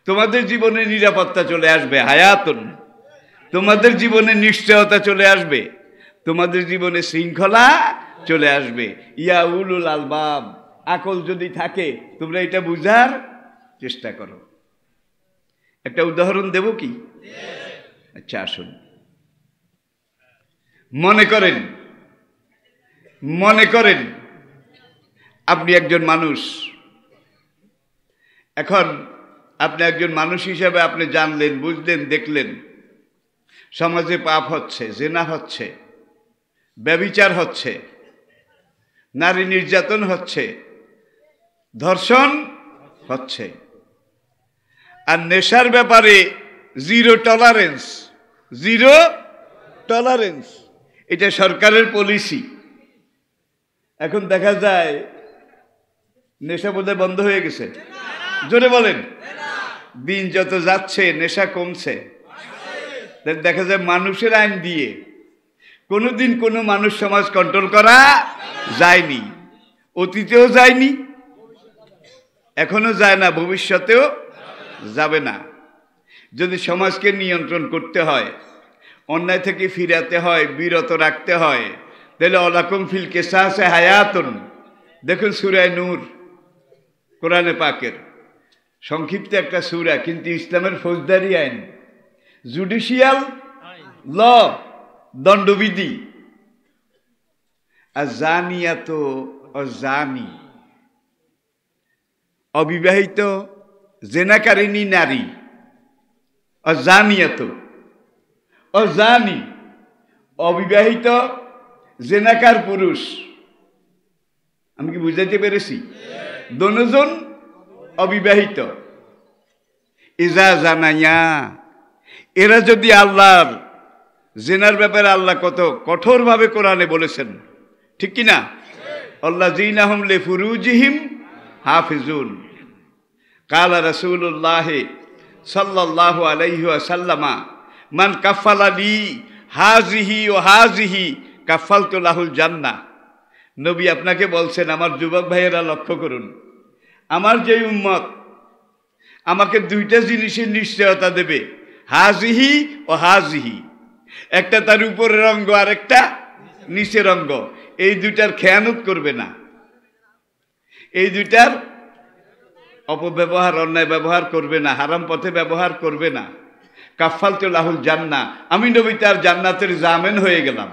[SPEAKER 1] তোমাদের জীবনে নিরাপত্তা চলে আসবে, হায়াতুন, তোমাদের জীবনে নিশ্চয়তা চলে আসবে, তোমাদের জীবনে শৃঙ্খলা চলে আসবে। ইয়া উলুল আলবাব, আকল যদি থাকে তোমরা এটা বুঝার চেষ্টা করো। একটা উদাহরণ দেব কি? আচ্ছা আসুন, মনে করেন আপনি একজন মানুষ। এখন আপনি একজন মানুষ হিসাবে আপনি জানলেন, বুঝলেন, দেখলেন সমাজে পাপ হচ্ছে, জেনা হচ্ছে, ব্যভিচার হচ্ছে, নারী নির্যাতন হচ্ছে, ধর্ষণ হচ্ছে, আর নেশার ব্যাপারে জিরো টলারেন্স, এটা সরকারের পলিসি। এখন দেখা যায় নেশা বোধহয় বন্ধ হয়ে গেছে, জোরে বলেন। দিন যত যাচ্ছে নেশা কমছে। দেখা যায় মানুষের আইন দিয়ে কোনোদিন কোনো মানুষ সমাজ কন্ট্রোল করা যায়নি, অতীতেও যায়নি, এখনো যায় না, ভবিষ্যতেও যাবে না। যদি সমাজকে নিয়ন্ত্রণ করতে হয়, অন্যায় থেকে ফিরাতে হয়, বিরত রাখতে হয়, তাহলে ওয়ালাকুম ফিল কিসাসে হায়াতুন। দেখুন সূরা নূর, কোরআনে পাকের সংক্ষিপ্ত একটা সূরা, কিন্তু ইসলামের ফৌজদারি আইন, জুডিশিয়াল ল, দণ্ডবিধি। আযানিয়াত অযানি, অবিবাহিত জেনাকারিনী নারী, অযানিয়াত অযানি, অবিবাহিত জেনাকার পুরুষ। আমি কি বুঝাইতে পেরেছি? দোনোজন অবিবাহিত। ইজা জানাইয়া, এরা যদি আল্লাহর জেনার ব্যাপারে আল্লাহ কত কঠোরভাবে কোরআনে বলেছেন, ঠিক কিনা? আল্লাযীনা হুম লিফুরুজিহিম হাফিজুন। কালা রাসূলুল্লাহ সাল্লাল্লাহু আলাইহি ওয়াসাল্লামা মান কাফালা লি হাযিহি ওয়া হাযিহি কাফালতু লাহুল জান্নাহ। নবী আপনাকে বলছেন, আমার যুবক ভাইয়েরা লক্ষ্য করুন, আমার যে উম্মত আমাকে দুইটা জিনিসের নিশ্চয়তা দেবে, হাযিহি ও হাযিহি, একটা তার উপরের অঙ্গ আর একটা নিচের অঙ্গ, এই দুইটার খেয়ানত করবে না, এই দুইটার অপব্যবহার, অন্যায় ব্যবহার করবে না, হারাম পথে ব্যবহার করবে না। কাফালতু লাহুল জান্নাহ, আমি নবী তার জান্নাতের জামিন হয়ে গেলাম।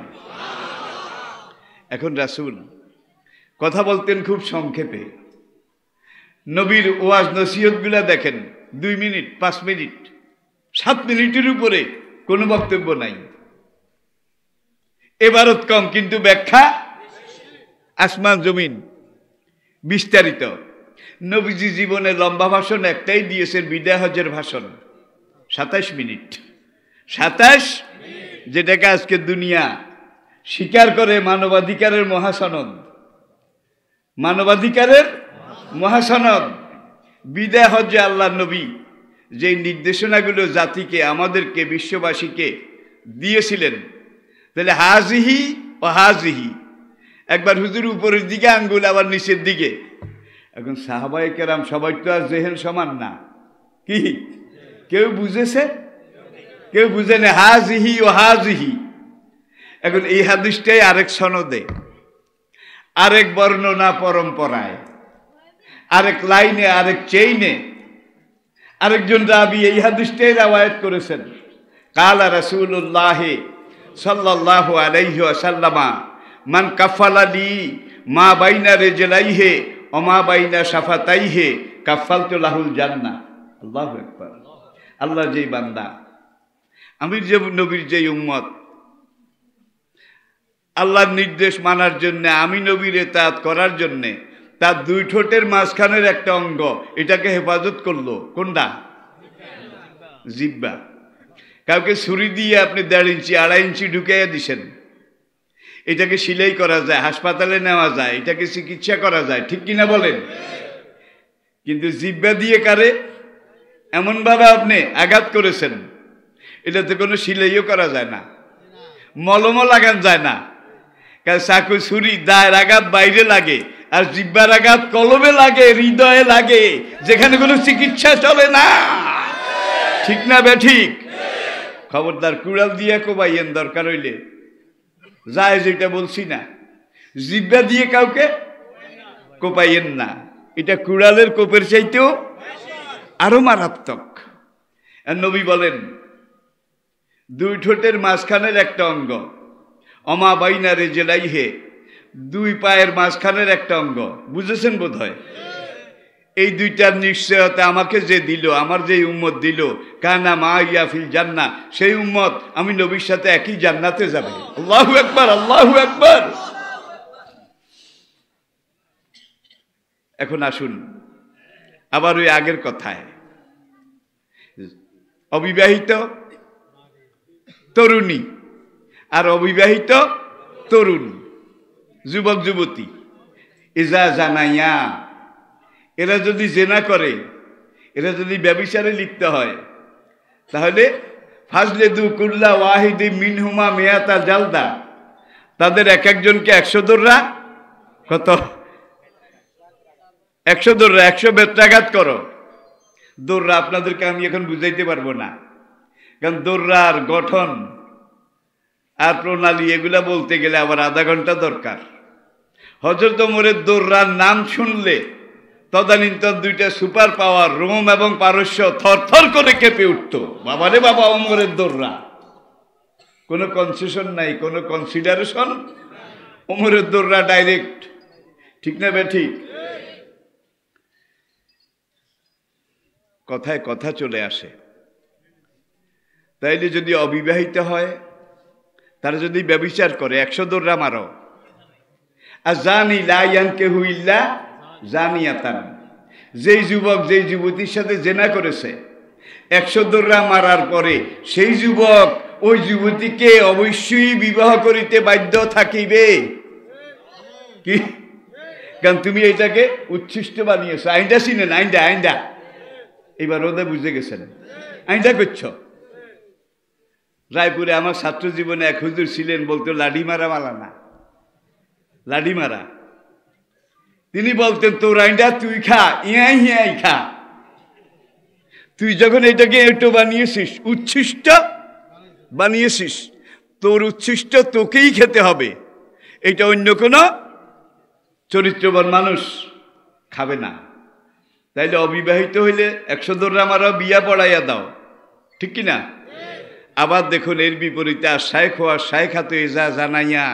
[SPEAKER 1] এখন রাসূল কথা বলতেন খুব সংক্ষেপে। নবীর ওয়াজ নসিহতগুলা দেখেন, 2 মিনিট, 5 মিনিট, 7 মিনিটের উপরে কোনো বক্তব্য নাই। এবারত কম, কিন্তু ব্যাখ্যা আসমান জমিন, বিস্তারিত। নবীজি জীবনে লম্বা ভাষণ একটাই দিয়েছেন, বিদায় হজের ভাষণ, 27 মিনিট। 27, যেটাকে আজকে দুনিয়া স্বীকার করে মানবাধিকারের মহাসনদ, মানবাধিকারের মহাসনদ। বিদায় হজ্জে আল্লাহ নবী যে নির্দেশনাগুলো জাতিকে, আমাদেরকে, বিশ্ববাসীকে দিয়েছিলেন, তাহলে হাজিহি ও হাজিহি, একবার হুজুর উপরের দিকে আঙ্গুল, আবার নিচের দিকে। এখন সাহাবায়ে কেরাম সবাই তো আর জেহেন সমান না, কি কেউ বুঝেছে, কেউ বুঝে না, হাজিহি ও হাজিহি। এখন এই হাদিসটাই আরেক সনদে, আরেক বর্ণনা পরম্পরায়, আরেক লাইনে, আরেক চেইনে আরেকজন রাবি এই হাদিসটাই রাওয়ায়াত করেছেন। কালা রাসূলুল্লাহ সাল্লাল্লাহু আলাইহি ওয়াসাল্লামা মান কাফালা লি মা বাইনা রিজলাইহি ওয়া মা বাইনা শাফাতাইহি কাফালতু লাহুল জান্নাহ। আল্লাহু আকবার। আল্লাহ যেই বান্দা, আমি যে নবীর যেই উম্মত, আল্লাহর নির্দেশ মানার জন্য, আমি নবীর ইতাআত করার জন্য তার 2 ঠোঁটের মাঝখানের একটা অঙ্গ, এটাকে হেফাজত করলো। কোনটা? জিহ্বা। কাউকে ছুরি দিয়ে আপনি 1.5 ইঞ্চি 2.5 ইঞ্চি ঢুকাইয়া দিছেন, এটাকে সিলাই করা যায়, হাসপাতালে নেওয়া যায়, এটাকে চিকিৎসা করা যায়, ঠিক কিনা বলেন? কিন্তু জিহ্বা দিয়ে কারে এমনভাবে আপনি আঘাত করেছেন, এটাতে কোনো সিলাইও করা যায় না, মলমও লাগান যায় না। কারণ চাকু ছুরি দায়ের আঘাত বাইরে লাগে, আর জিহ্বার আঘাত কলবে লাগে, হৃদয়ে লাগে, যেখানে কোনো চিকিৎসা চলে না, ঠিক না বেঠিক? খবরদার কুড়াল দিয়ে কোবাইয়েন, দরকার হইলে, যায় যেটা বলছি না, জিহ্বা দিয়ে কাউকে কোপাইয়েন না, এটা কুড়ালের কোপের চাইতেও আরো মারাত্মক। আর নবী বলেন, দুই ঠোঁটের মাঝখানের একটা অঙ্গ, অমা বাইনারে জেলাই হে, দুই পায়ের মাঝখানের একটা অঙ্গ, বুঝেছেন বোধ হয়? এই দুইটার নিশ্চয়তা আমাকে যে দিল, আমার যে উম্মত দিল, কানা মা ইয়া ফিল জান্নাহ, সেই উম্মত আমি নবীর সাথে একই জান্নাতে যাবে। আল্লাহু আকবার, আল্লাহু আকবার। এখন আসুন আবার ওই আগের কথায়, অবিবাহিত তরুণী আর অবিবাহিত তরুণ, যুবক যুবতী, ইজা জানাইয়া, এরা যদি জেনা করে, এরা যদি ব্যভিচারে লিপ্ত হয়, তাহলে ফাজলে দু কুল্লা ওয়াহিদি মিনহুমা মেয়াতা জালদা, তাদের এক একজনকে 100 দৌড়া, কত 100 দৌড়া, 100 বেত্রাঘাত করো। দৌড়া আপনাদেরকে আমি এখন বুঝাইতে পারবো না, কারণ দৌড়ার গঠন আর প্রণালী এগুলা বলতে গেলে আবার আধা ঘন্টা দরকার। হযরত ওমরের দৌড়ার নাম শুনলে তদানীন্তন দুইটা সুপার পাওয়ার রোম এবং পারস্য থরথর করে কেঁপে উঠত। বাবারে বাবা, ওমরের দৌড়া, কোনো কনসেশন নাই, কোনো কনসিডারেশন, ওমরের দৌড়া ডাইরেক্ট। ঠিক না বে ঠিক? কথায় কথা চলে আসে। তাইলে যদি অবিবাহিত হয়, তারা যদি ব্যভিচার করে 100 দৌড়া মারো। আর জানি লাইয়ানকেহু ইল্লা জানিয়াতান, যেই যুবক যেই যুবতীর সাথে জেনা করেছে 100 দৌড়া মারার পরে সেই যুবক ওই যুবতীকে অবশ্যই বিবাহ করিতে বাধ্য থাকিবে। কি? কারণ তুমি এটাকে উচ্ছিষ্ট বানিয়েছো। আইনটা চিনেন? আইনটা আইনটা এবার ওদের বুঝে গেছেন। আইনটা করছ। রায়পুরে আমার ছাত্র জীবনে এক হুজুর ছিলেন, বলতো লাডি মারা মালানা, লাডি মারা। তিনি বলতেন তোর আইনটা তুই খা, ইয়াই ইয়াই খা। তুই যখন এটাকে এটো বানিয়েছিস, উচ্ছিষ্ট বানিয়েছিস, তোর উচ্ছিষ্ট তোকেই খেতে হবে, এটা অন্য কোনো চরিত্রবান মানুষ খাবে না। তাইলে অবিবাহিত হইলে 100 দৌড়া মারাও, বিয়া পড়াইয়া দাও। ঠিক কিনা? আবার দেখুন এর বিপরীতে আর শায়েখ হওয়া শায়েখাতে এজা জানাইয়া,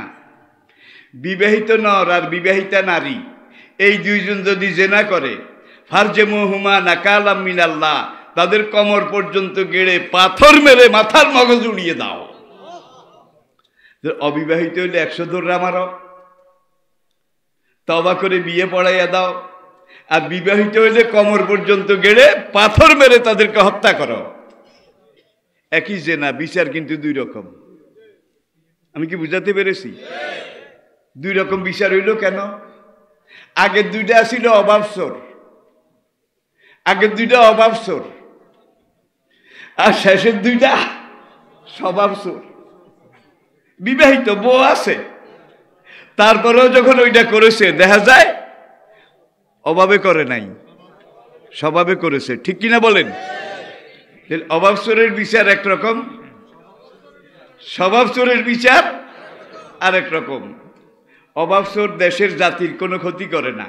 [SPEAKER 1] বিবাহিত নর আর বিবাহিতা নারী এই দুইজন যদি জেনা করে, ফারজে মুহুমা নাকালাম মিনাল্লাহ, তাদের কমর পর্যন্ত গেড়ে পাথর মেরে মাথার মগজ উড়িয়ে দাও। অবিবাহিত হইলে 100 দৌড়া মারো, তওবা করে বিয়ে পড়াইয়া দাও। আর বিবাহিত হইলে কমর পর্যন্ত গেড়ে পাথর মেরে তাদেরকে হত্যা করো। একই জেনা, বিচার কিন্তু দুই রকম। আমি কি বুঝাতে পেরেছি? দুই রকম বিচার হইল কেন? আগের দুইটা ছিল অভাবসর, আগের দুইটা অভাবসর, আর শেষের দুইটা স্বভাবসর। বিবাহিত বউ আছে, তারপরেও যখন ওইটা করেছে দেখা যায় অভাবে করে নাই, স্বভাবে করেছে। ঠিক কিনা বলেন? অভাবসরের বিচার একরকম, স্বভাবসরের বিচার আরেক রকম। অভাবসর দেশের জাতির কোনো ক্ষতি করে না।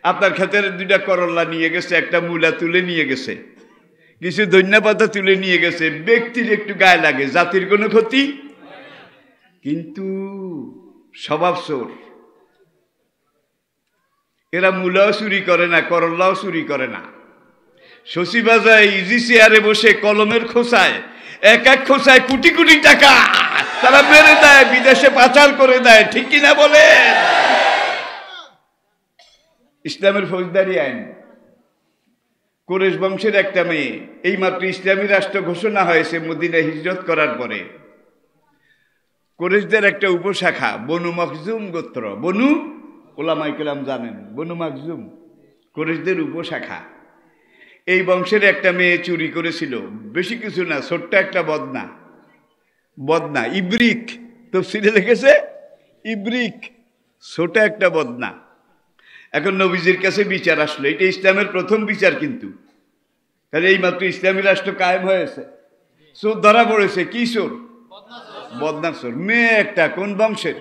[SPEAKER 1] আপনার ক্ষেতের 2টা করল্লা নিয়ে গেছে, একটা মূলা তুলে নিয়ে গেছে, কিছু ধনিয়া পাতা তুলে নিয়ে গেছে, ব্যক্তির একটু গায়ে লাগে, জাতির কোনো ক্ষতি। কিন্তু স্বভাবসর, এরা মূলাও চুরি করে না, করল্লাও চুরি করে না। শশীবাজায় ইজি চেয়ারে বসে কলমের খোসায়, এক এক খোসায় কোটি কোটি টাকা তারা মেরে দেয়, বিদেশে পাচার করে দেয়। ঠিক কিনা বলেন? ইসলামের ফৌজদারি আইন। কুরাইশ বংশের একটা মেয়ে, এইমাত্র ইসলামী রাষ্ট্র ঘোষণা হয়েছে মদিনায় হিজরত করার পরে। কুরাইশদের একটা উপশাখা বনু মখজুম গোত্র, বনু, ওলামায়ে কেরাম জানেন, বনু মখজুম কুরাইশদের উপশাখা। এই বংশের একটা মেয়ে চুরি করেছিল, বেশি কিছু না, ছোট্ট একটা বদনা, বদনা ইব্রিক, তাফসীরে লিখেছে ইব্রিক, ছোট একটা বদনা। এখন নবীজির কাছে বিচার আসলো, এটা ইসলামের প্রথম বিচার কিন্তু। তাহলে এইমাত্র ইসলামী রাষ্ট্র কায়েম হয়েছে, চোর ধরা পড়েছে। কি চোর? বদনা চোর। মেয়ে একটা, কোন বংশের?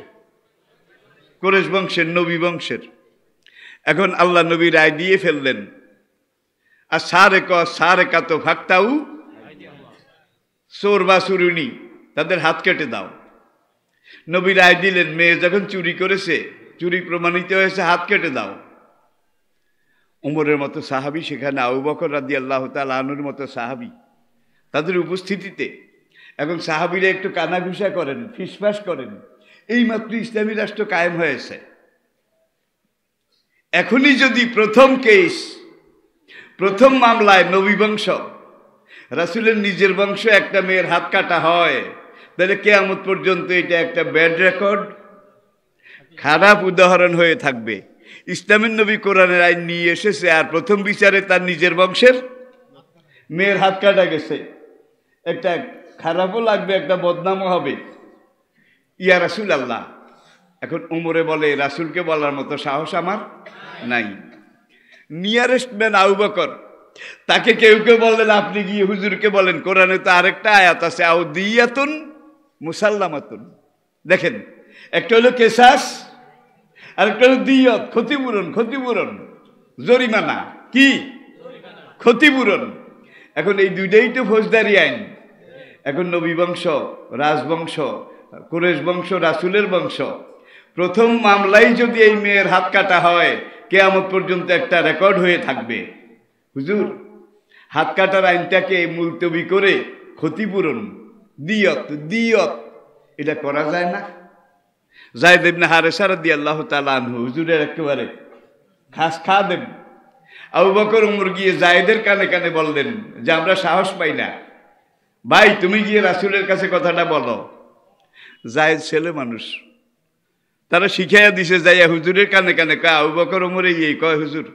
[SPEAKER 1] কুরাইশ বংশের, নবী বংশের। এখন আল্লাহ নবী রায় দিয়ে ফেললেন, আর সারে কা তো ফাক্তাউ, চোর বা চুরুনি তাদের হাত কেটে দাও। নবী রায় দিলেন, মেয়ে যখন চুরি করেছে, চুরি প্রমাণিত হয়েছে, হাত কেটে দাও। উমরের মতো সাহাবী সেখানে, আবু বকর রাদিয়াল্লাহু তাআলা আনহুর মতো সাহাবী তাদের উপস্থিতিতে। এখন সাহাবীরা একটু কানাঘুষা করেন, ফিসফাস করেন, এইমাত্র ইসলামী রাষ্ট্র কায়েম হয়েছে। এখনই যদি প্রথম কেস, প্রথম মামলায় নবী বংশ, রাসূলের নিজের বংশ একটা মেয়ের হাত কাটা হয়, তাহলে কিয়ামত পর্যন্ত এটা একটা ব্যাড রেকর্ড, খারাপ উদাহরণ হয়ে থাকবে। ইসলামের নবী কোরআনের আইন নিয়ে এসেছে, আর প্রথম বিচারে তার নিজের বংশের মেয়ের হাত কাটা গেছে, একটা খারাপও লাগবে, একটা বদনামও হবে। ইয়া রাসূল আল্লাহ। এখন উমরে বলে, রাসূলকে বলার মতো সাহস আমার নাই। নিয়ারেস্ট ম্যান আবু বকর, তাকে কেউ কেউ বললেন, আপনি গিয়ে হুজুরকে বলেন, কোরআনে তো আরেকটা আয়াত আছে, আউদিয়াতুন মুসাল্লামাতুন। দেখেন, একটা হলো কেসাস, আরেকটা হলো দিয়ত, ক্ষতিপূরণ। ক্ষতিপূরণ জরিমানা, কি ক্ষতিপূরণ। এখন এই দুইটাই তো ফৌজদারি আইন। এখন নবী বংশ, রাজবংশ, কুরাইশ বংশ, রাসূলের বংশ, প্রথম মামলায় যদি এই মেয়ের হাত কাটা হয়, কিয়ামত পর্যন্ত একটা রেকর্ড হয়ে থাকবে। হুজুর, হাত কাটার আইনটাকে মুলতবি করে ক্ষতিপূরণ, দিয়ত এটা করা যায় না? যায়েদ ইবনে হারেসা রাদিয়াল্লাহু তাআলা আনহু হুজুরের একেবারে খাস খাদেম। আবু বকর উমর গিয়ে যায়েদের কানে কানে বললেন যে, আমরা সাহস পাই না, ভাই তুমি গিয়ে রাসূলের কাছে কথাটা বলো। যায়েদ ছেলে মানুষ, তারা শিখাইয়া দিছে, যাইয়া হুজুরের কানে কানে কয়, আবু বকর উমরে এই কয়, হুজুর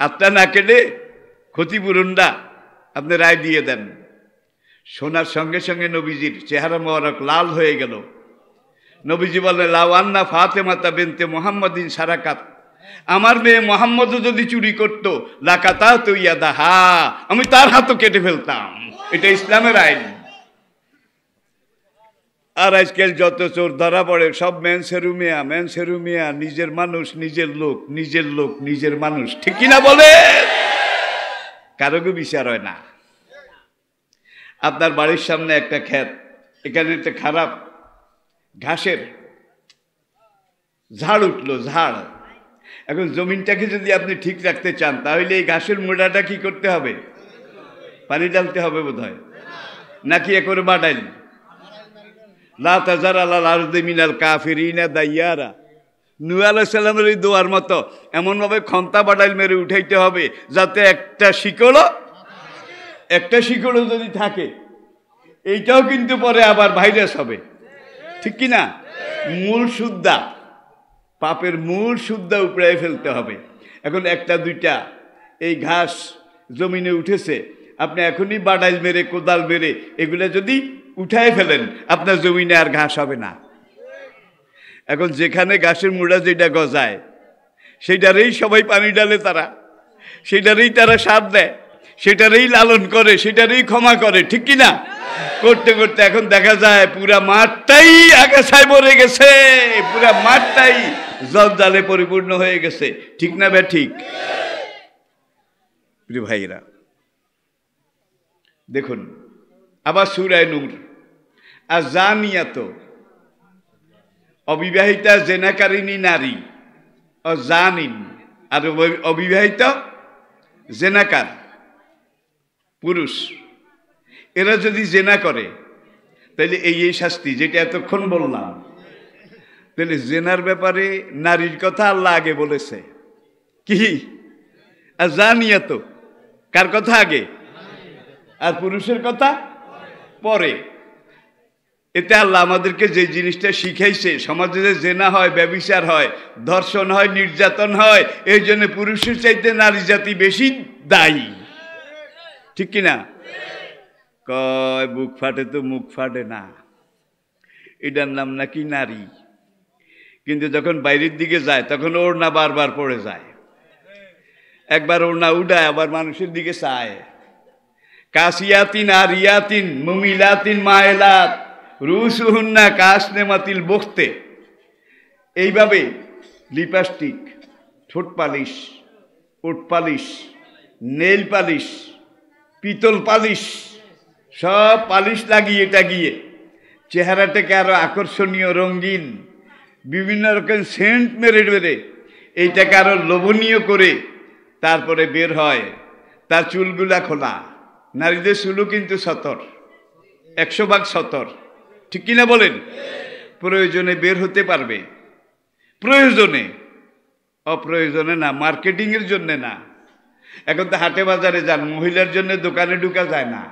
[SPEAKER 1] আত্মা না কেটে ক্ষতিপূরণটা আপনি রায় দিয়ে দেন। শোনার সঙ্গে সঙ্গে নবীজির চেহারা মোবারক লাল হয়ে গেল। নবীজি বললেন, লাউ আন্না ফাতেমাতা বিনতে মুহাম্মাদিন সারাকাত, আমার মেয়ে মোহাম্মদও যদি চুরি করতো, লাকাতা তো ইয়াদাহা, আমি তার হাতও কেটে ফেলতাম। এটা ইসলামের আইন। আর আজকাল যত চোর ধরা পড়ে, সব মেনসেরুমিয়া, নিজের মানুষ, নিজের লোক, নিজের মানুষ, ঠিক কিনা বলে? কারোকে বিচার হয় না। আপনার বাড়ির সামনে একটা ক্ষেত, এখানে একটা খারাপ ঘাসের ঝাড় উঠলো, ঝাড়। এখন জমিনটাকে যদি আপনি ঠিক রাখতে চান, তাহলে এই ঘাসের মোড়াটা কি করতে হবে? পানি ঢালতে হবে বোধ হয়, নাকি একরে বাড়াইল? লা তাজার আলাল আরদি মিনাল কাফিরিনা দাইয়ারা। নূহ আলাইহিস সালামের এই দোয়ার মতো এমনভাবে খন্তা বাড়াইল মেরে উঠাইতে হবে, যাতে একটা শিকড়ও যদি থাকে, এইটাও কিন্তু পরে আবার ভাইরাস হবে, ঠিক কিনা? মূল সুদ্ধা, পাপের মূল সুদ্ধা উপড়ে ফেলতে হবে। এখন একটা দুইটা এই ঘাস জমিনে উঠেছে, আপনি এখনই বাড়াইল মেরে, কোদাল মেরে এগুলো যদি উঠায় ফেলেন, আপনার জমিনে আর ঘাস হবে না। এখন যেখানে ঘাসের মুড়া যেটা গজায়, সেইটারেই সবাই পানি ডালে, সেটারেই তারা সার দেয়, সেটারেই লালন করে, সেটারেই ক্ষমা করে, ঠিক কিনা? করতে করতে এখন দেখা যায় পুরা মাঠটাই আগাছায় ভরে গেছে, পুরা মাঠটাই জঞ্জালে পরিপূর্ণ হয়ে গেছে, ঠিক না বে ঠিক? প্রিয় ভাইরা দেখুন, আবার সূরা নূর, আযানিয়াত, অবিবাহিতা জেনাকারিনী নারী, জানিন, আর অবিবাহিত জেনাকার পুরুষ, এরা যদি জেনা করে, তাহলে এই শাস্তি যেটা এতক্ষণ বললাম। তাহলে জেনার ব্যাপারে নারীর কথা আল্লাহ আগে বলেছে, কি? আযানিয়াত, কার কথা আগে আর পুরুষের কথা পরে। এতে আল্লাহ আমাদেরকে যে জিনিসটা শিখাইছে, সমাজে যে জেনা হয়, ব্যভিচার হয়, ধর্ষণ হয়, নির্যাতন হয়, এই জন্য পুরুষের চাইতে নারী জাতি বেশি দায়ী, ঠিক কিনা? কয় বুক ফাটে তো মুখ ফাটে না, এটার নাম নাকি নারী। কিন্তু যখন বাইরের দিকে যায়, তখন ওড়না বারবার পড়ে যায়, একবার ওড়না উঠায়, আবার মানুষের দিকে চায়। কাসিয়াতিন আরিয়াতিন মুমিলাতিন মাইলাত রুসুহুন্না কাসনেমাতিল বখতে। এইভাবে লিপস্টিক, ঠোঁট পালিশ, ওঠ পালিশ, নেল পালিশ, পিতল পালিশ সব পালিশ লাগিয়ে টাগিয়ে চেহারাটাকে আরো আকর্ষণীয়, রঙিন, বিভিন্ন রকম সেন্ট মেরে মেরে এইটাকে আরো লোভনীয় করে তারপরে বের হয়। তার চুলগুলা খোলা। নারীদের চুলও কিন্তু সতর, 100 ভাগ সতর, ঠিক কিনা বলেন? প্রয়োজনে বের হতে পারবে, প্রয়োজনে, অপ্রয়োজনে না, মার্কেটিং এর জন্য না। এখন তো হাটে বাজারে যান, মহিলার জন্য দোকানে ঢুকা যায় না।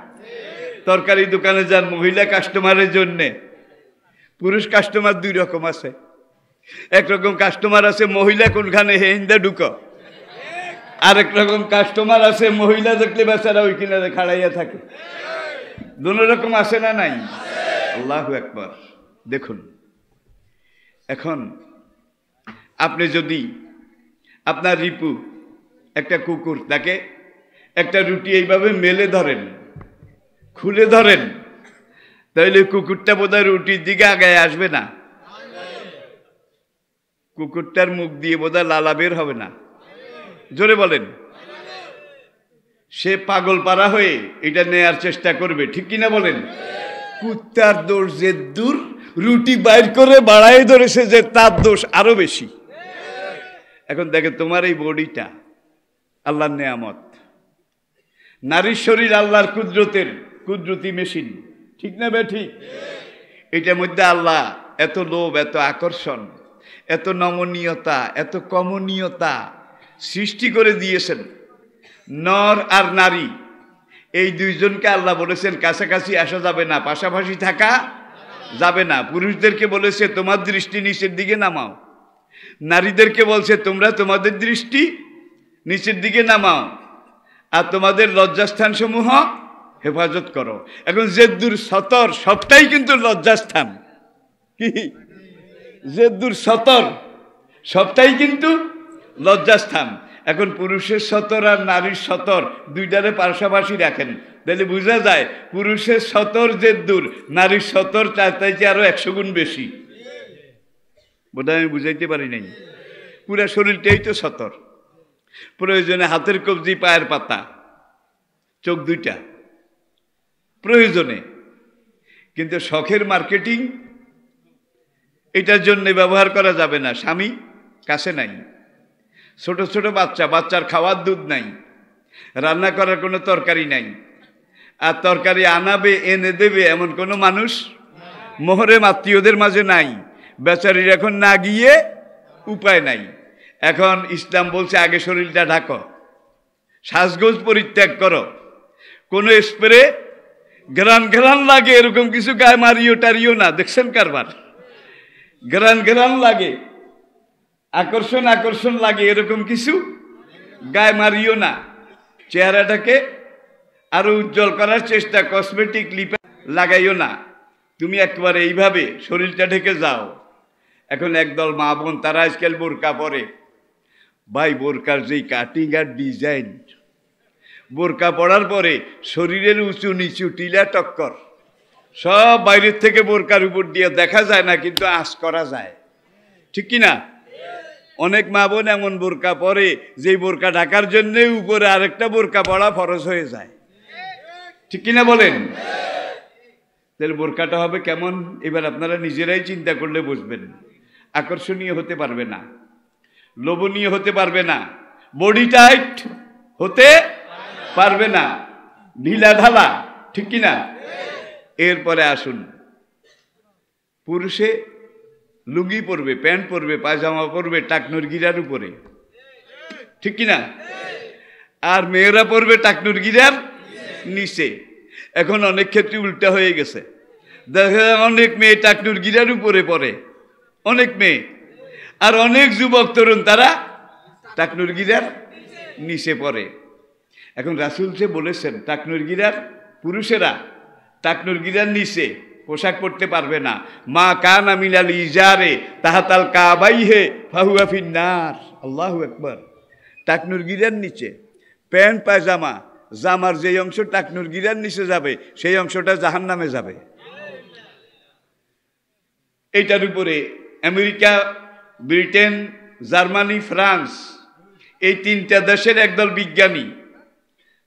[SPEAKER 1] তরকারি দোকানে যান, মহিলা কাস্টমারের জন্যে। পুরুষ কাস্টমার 2 রকম আছে। একরকম কাস্টমার আছে মহিলা কোনখানে হেন্দা ঢুক, আরেক রকম কাস্টমার আছে মহিলা দেখলে বেচারা ওই কিনারে খাড়াইয়া থাকে। দুনো রকম আছে না নাই? আল্লাহু আকবার। দেখুন, এখন আপনি যদি আপনার রিপু একটা কুকুর, তাকে একটা রুটি এইভাবে মেলে ধরেন, খুলে ধরেন, তাহলে কুকুরটা বোধহয় রুটির দিকে আগায় আসবে না। কুকুরটার মুখ দিয়ে বোধহয় লালা বের হবে না। জোরে বলেন। সে পাগল পারা হয়ে এটা নেয়ার চেষ্টা করবে, ঠিক কিনা বলেন? কুত্তার দোষ যে দূর, রুটি বাইর করে বাড়াই ধরেছে যে তার দোষ আরো বেশি। এখন দেখে তোমার এই বডিটা আল্লাহর নেয়ামত। নারীর শরীর আল্লাহর কুদরতি মেশিন, ঠিক না বে ঠিক? এটার মধ্যে আল্লাহ এত লোভ, এত আকর্ষণ, এত নমনীয়তা, এত কমনীয়তা সৃষ্টি করে দিয়েছেন। নর আর নারী এই দুইজনকে আল্লাহ বলেছেন কাছাকাছি আসা যাবে না, পাশাপাশি থাকা যাবে না। পুরুষদেরকে বলেছে তোমার দৃষ্টি নিচের দিকে নামাও, নারীদেরকে বলছে তোমরা তোমাদের দৃষ্টি নিচের দিকে নামাও, আর তোমাদের লজ্জাস্থান সমূহ হেফাজত করো। এখন জেদ্দুর সতর সবটাই কিন্তু লজ্জাস্থান। কি জেদ্দুর সতর সবটাই কিন্তু লজ্জাস্থান। এখন পুরুষের সতর আর নারীর সতর দুইটারে পাশাপাশি রাখেন, তাহলে বোঝা যায় পুরুষের সতর জেদ্দুর, নারীর সতর চাইতে আরো 100 গুণ বেশি। বোধহয় আমি বুঝাইতে পারি নাই। পুরা শরীরটাই তো সতর। প্রয়োজনে হাতের কবজি, পায়ের পাতা, চোখ দুইটা প্রয়োজনে। কিন্তু শখের মার্কেটিং এটার জন্য ব্যবহার করা যাবে না। স্বামী কাছে নাই, ছোট ছোট বাচ্চার খাওয়ার দুধ নাই, রান্না করার কোনো তরকারি নাই, আর তরকারি আনাবে এনে দেবে এমন কোনো মানুষ মোহরেম আত্মীয়দের মাঝে নাই। বেচারির এখন না গিয়ে উপায় নাই। এখন ইসলাম বলছে আগে শরীরটা ঢাকো, সাজগোজ পরিত্যাগ করো, কোনো স্প্রে ঘ্রাণ লাগে এরকম কিছু গায়ে মারিও টারিও না। দেখছেন কারবার? ঘ্রাণ লাগে, আকর্ষণ লাগে এরকম কিছু গায়ে মারিও না। চেহারাটাকে আরো উজ্জ্বল করার চেষ্টা, কসমেটিক লিপ লাগাইও না। তুমি একবারে এইভাবে শরীরটা ঢেকে যাও। এখন একদল মা বোন তারা আজকাল বোরকা পরে। ভাই, বোরকার যেই কাটিং আর ডিজাইন, বোরকা পড়ার পরে শরীরের উঁচু নিচু টিলা টক্কর সব বাইরের থেকে বোরকার উপর দিয়ে দেখা যায় না, কিন্তু আঁচ করা যায়, ঠিক কিনা? অনেক মা বোন এমন বোরকা পরে যেই বোরকা ঢাকার জন্য উপরে আরেকটা বোরকা পড়া ফরজ হয়ে যায়, ঠিক কিনা বলেন? তাহলে বোরকাটা হবে কেমন? এবার আপনারা নিজেরাই চিন্তা করলে বুঝবেন। আকর্ষণীয় হতে পারবে না, লোভনীয় হতে পারবে না, বডি টাইট হতে পারবে না, ঢিলা ঢালা, ঠিক কিনা? এরপরে আসুন, পুরুষে লুঙ্গি পরবে, প্যান্ট পরবে, পায়জামা পরবে টাকনুর গিরার উপরে, ঠিক কিনা? আর মেয়েরা পরবে টাকনুর গিরার নিচে। এখন অনেক ক্ষেত্রে উল্টা হয়ে গেছে, দেখা যায় অনেক মেয়ে টাকনুর গিরার উপরে পড়ে, অনেক মেয়ে, আর অনেক যুবক তরুণ তারা টাকনুর গিরার নিচে পড়ে। এখন রাসূল যে বলেছেন টাকনুর গিরার, পুরুষেরা টাকনুর গিরার নিচে পোশাক পরতে পারবে না। মা কানা মিনাল ইজারে তাহাতাল কাবাইহে ফাহুয়া ফিন্নার। আল্লাহু আকবার। টাকনুর গিরার নিচে প্যান্ট পায়জামা, জামার যে অংশ টাকনুর গিরার নিচে যাবে সেই অংশটা জাহান্নামে যাবে। এইটার উপরে আমেরিকা, ব্রিটেন, জার্মানি, ফ্রান্স এই 3টা দেশের একদল বিজ্ঞানী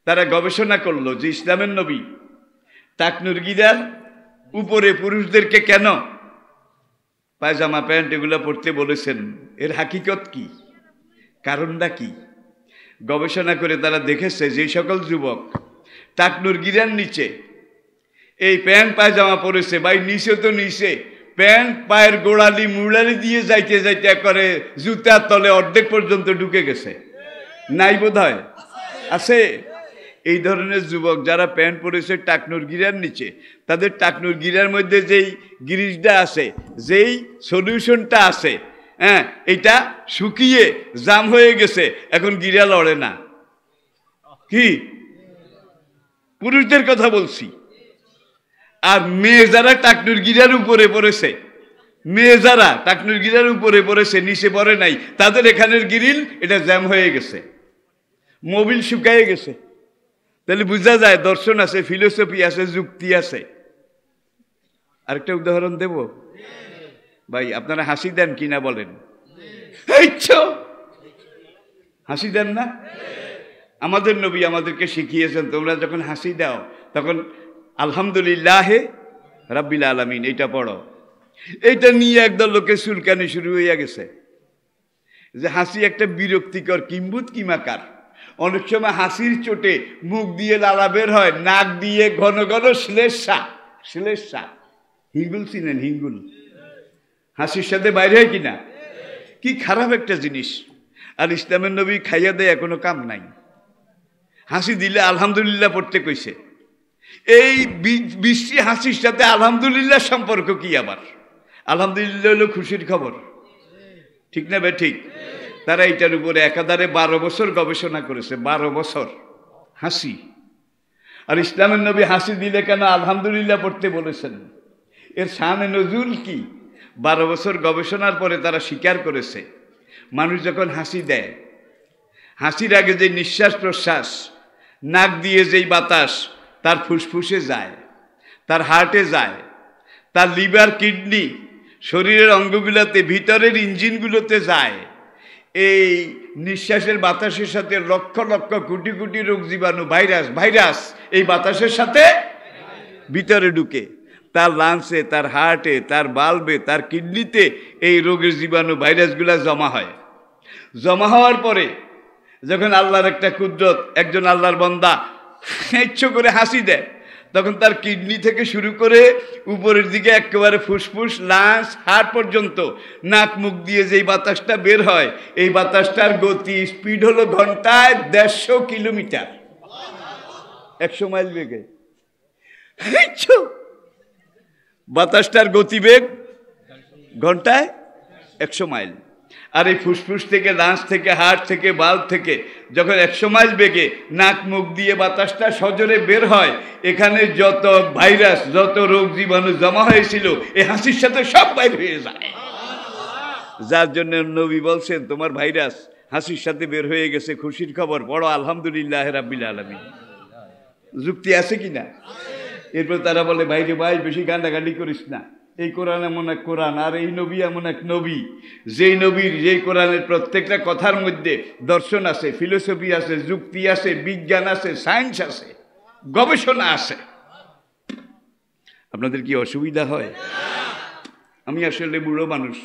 [SPEAKER 1] তারা গবেষণা করলো যে ইসলামের নবী টাকনুর গিরার উপরে পুরুষদেরকে কেন পায়জামা প্যান্ট এগুলো পরতে বলেছেন? এর হাকিকত কি, কারণটা কি? গবেষণা করে তারা দেখেছে যে সকল যুবক টাকনুর গিরার নিচে এই প্যান্ট পায়জামা পরেছে, ভাই নিচে তো নিচে প্যান্ট পায়ের গোড়ালি মুড়ালি দিয়ে যাইতে যাইতে করে জুতার তলে অর্ধেক পর্যন্ত ঢুকে গেছে। নাই বোধ হয় আছে। এই ধরনের যুবক যারা প্যান্ট পরেছে টাকনুর গিরার নিচে, তাদের টাকনুর গিরার মধ্যে যেই গিরিশটা আছে, যেই সলিউশনটা আছে, হ্যাঁ, এটা শুকিয়ে জাম হয়ে গেছে, এখন গিরা লড়ে না। কি পুরুষদের কথা বলছি। আর মেয়ে যারা টাকনুর গিরার উপরে পড়েছে, মেয়ে যারা টাকনুর গিরার উপরে পড়েছে নিচে পড়ে নাই, তাদের এখানের গিরিল এটা জ্যাম হয়ে গেছে, মোবিল শুকায়ে গেছে। তাহলে বোঝা যায় দর্শন আছে, ফিলোসফি আছে, যুক্তি আছে। আরেকটা উদাহরণ দেব ভাই, আপনারা হাসি দেন কিনা বলেন? হাসি দেন না? আমাদের নবী আমাদেরকে শিখিয়েছেন তোমরা যখন হাসি দাও তখন আলহামদুলিল্লাহ রাব্বিল আলামিন এইটা পড়ো। এইটা নিয়ে একদল লোকের চুলকানি শুরু হইয়া গেছে যে হাসি একটা বিরক্তিকর কিম্বুত কিমাকার। অনেক সময় হাসির চোটে মুখ দিয়ে লালা বের হয়, নাক দিয়ে ঘন ঘন শ্লেষা। হিঙ্গুল চিনেন? হিঙ্গুল হাসির সাথে বাইরে হয় কিনা? কি খারাপ একটা জিনিস। আর ইসলামের নবী খাইয়া দেয় কোনো কাম নাই। হাসি দিলে আলহামদুলিল্লাহ পড়তে কইছে। এই বিশ্রী হাসির সাথে আলহামদুলিল্লাহ সম্পর্ক কি? আবার আলহামদুলিল্লাহ হলো খুশির খবর, ঠিক না বে ঠিক? তারা এইটার উপরে একাধারে 12 বছর গবেষণা করেছে। 12 বছর হাসি। আর ইসলামের নবী হাসি দিলে কেন আলহামদুলিল্লাহ পড়তে বলেছেন? এর শানে নজুল কি? 12 বছর গবেষণার পরে তারা স্বীকার করেছে মানুষ যখন হাসি দেয়, হাসির আগে যে নিঃশ্বাস প্রশ্বাস, নাক দিয়ে যেই বাতাস তার ফুসফুসে যায়, তার হার্টে যায়, তার লিভার, কিডনি, শরীরের অঙ্গগুলোতে, ভিতরের ইঞ্জিনগুলোতে যায়। এই নিঃশ্বাসের বাতাসের সাথে লক্ষ লক্ষ কোটি কোটি রোগ জীবাণু, ভাইরাস এই বাতাসের সাথে ভিতরে ঢুকে তার লাংসে, তার হার্টে, তার বাল্বে, তার কিডনিতে এই রোগের জীবাণু, ভাইরাসগুলা জমা হয়। জমা হওয়ার পরে যখন আল্লাহর একটা কুদরত, একজন আল্লাহর বান্দা ইচ্ছে করে হাসি দেয়, তখন তার কিডনি থেকে শুরু করে উপরের দিকে একেবারে ফুসফুস, লাংস, হার্ট পর্যন্ত নাক মুখ দিয়ে যেই বাতাসটা বের হয়, এই বাতাসটার গতি স্পিড হলো ঘন্টায় 150 কিলোমিটার, 100 মাইল বেগে। বাতাসটার গতিবেগ ঘন্টায় 100 মাইল। আর এই ফুসফুস থেকে, লাংস থেকে, হার্ট থেকে, বাল্ব থেকে যখন 100 মাইল বেগে নাক মুখ দিয়ে বাতাসটা সজোরে বের হয়, এখানে যত ভাইরাস, যত রোগ জীবাণু জমা হয়েছিল এই হাসির সাথে সব বাইর হয়ে যায়। যার জন্য নবী বলছেন তোমার ভাইরাস হাসির সাথে বের হয়ে গেছে, খুশির খবর, বড় আলহামদুলিল্লাহ রাব্বিল আলামিন। যুক্তি আছে কিনা? এরপর তারা বলে ভাই রে ভাই, বেশি গান্ডাগান্ডি করিস না, এই কোরআন এমন এক কোরআন, আর এই নবী এমন এক নবী, যেই নবীর, যেই কোরআনের প্রত্যেকটা কথার মধ্যে দর্শন আছে, ফিলোসফি আছে, যুক্তি আছে, বিজ্ঞান আছে, সায়েন্স আছে, গবেষণা আছে। আপনাদের কি অসুবিধা হয়? আমি আসলে বুড়ো মানুষ,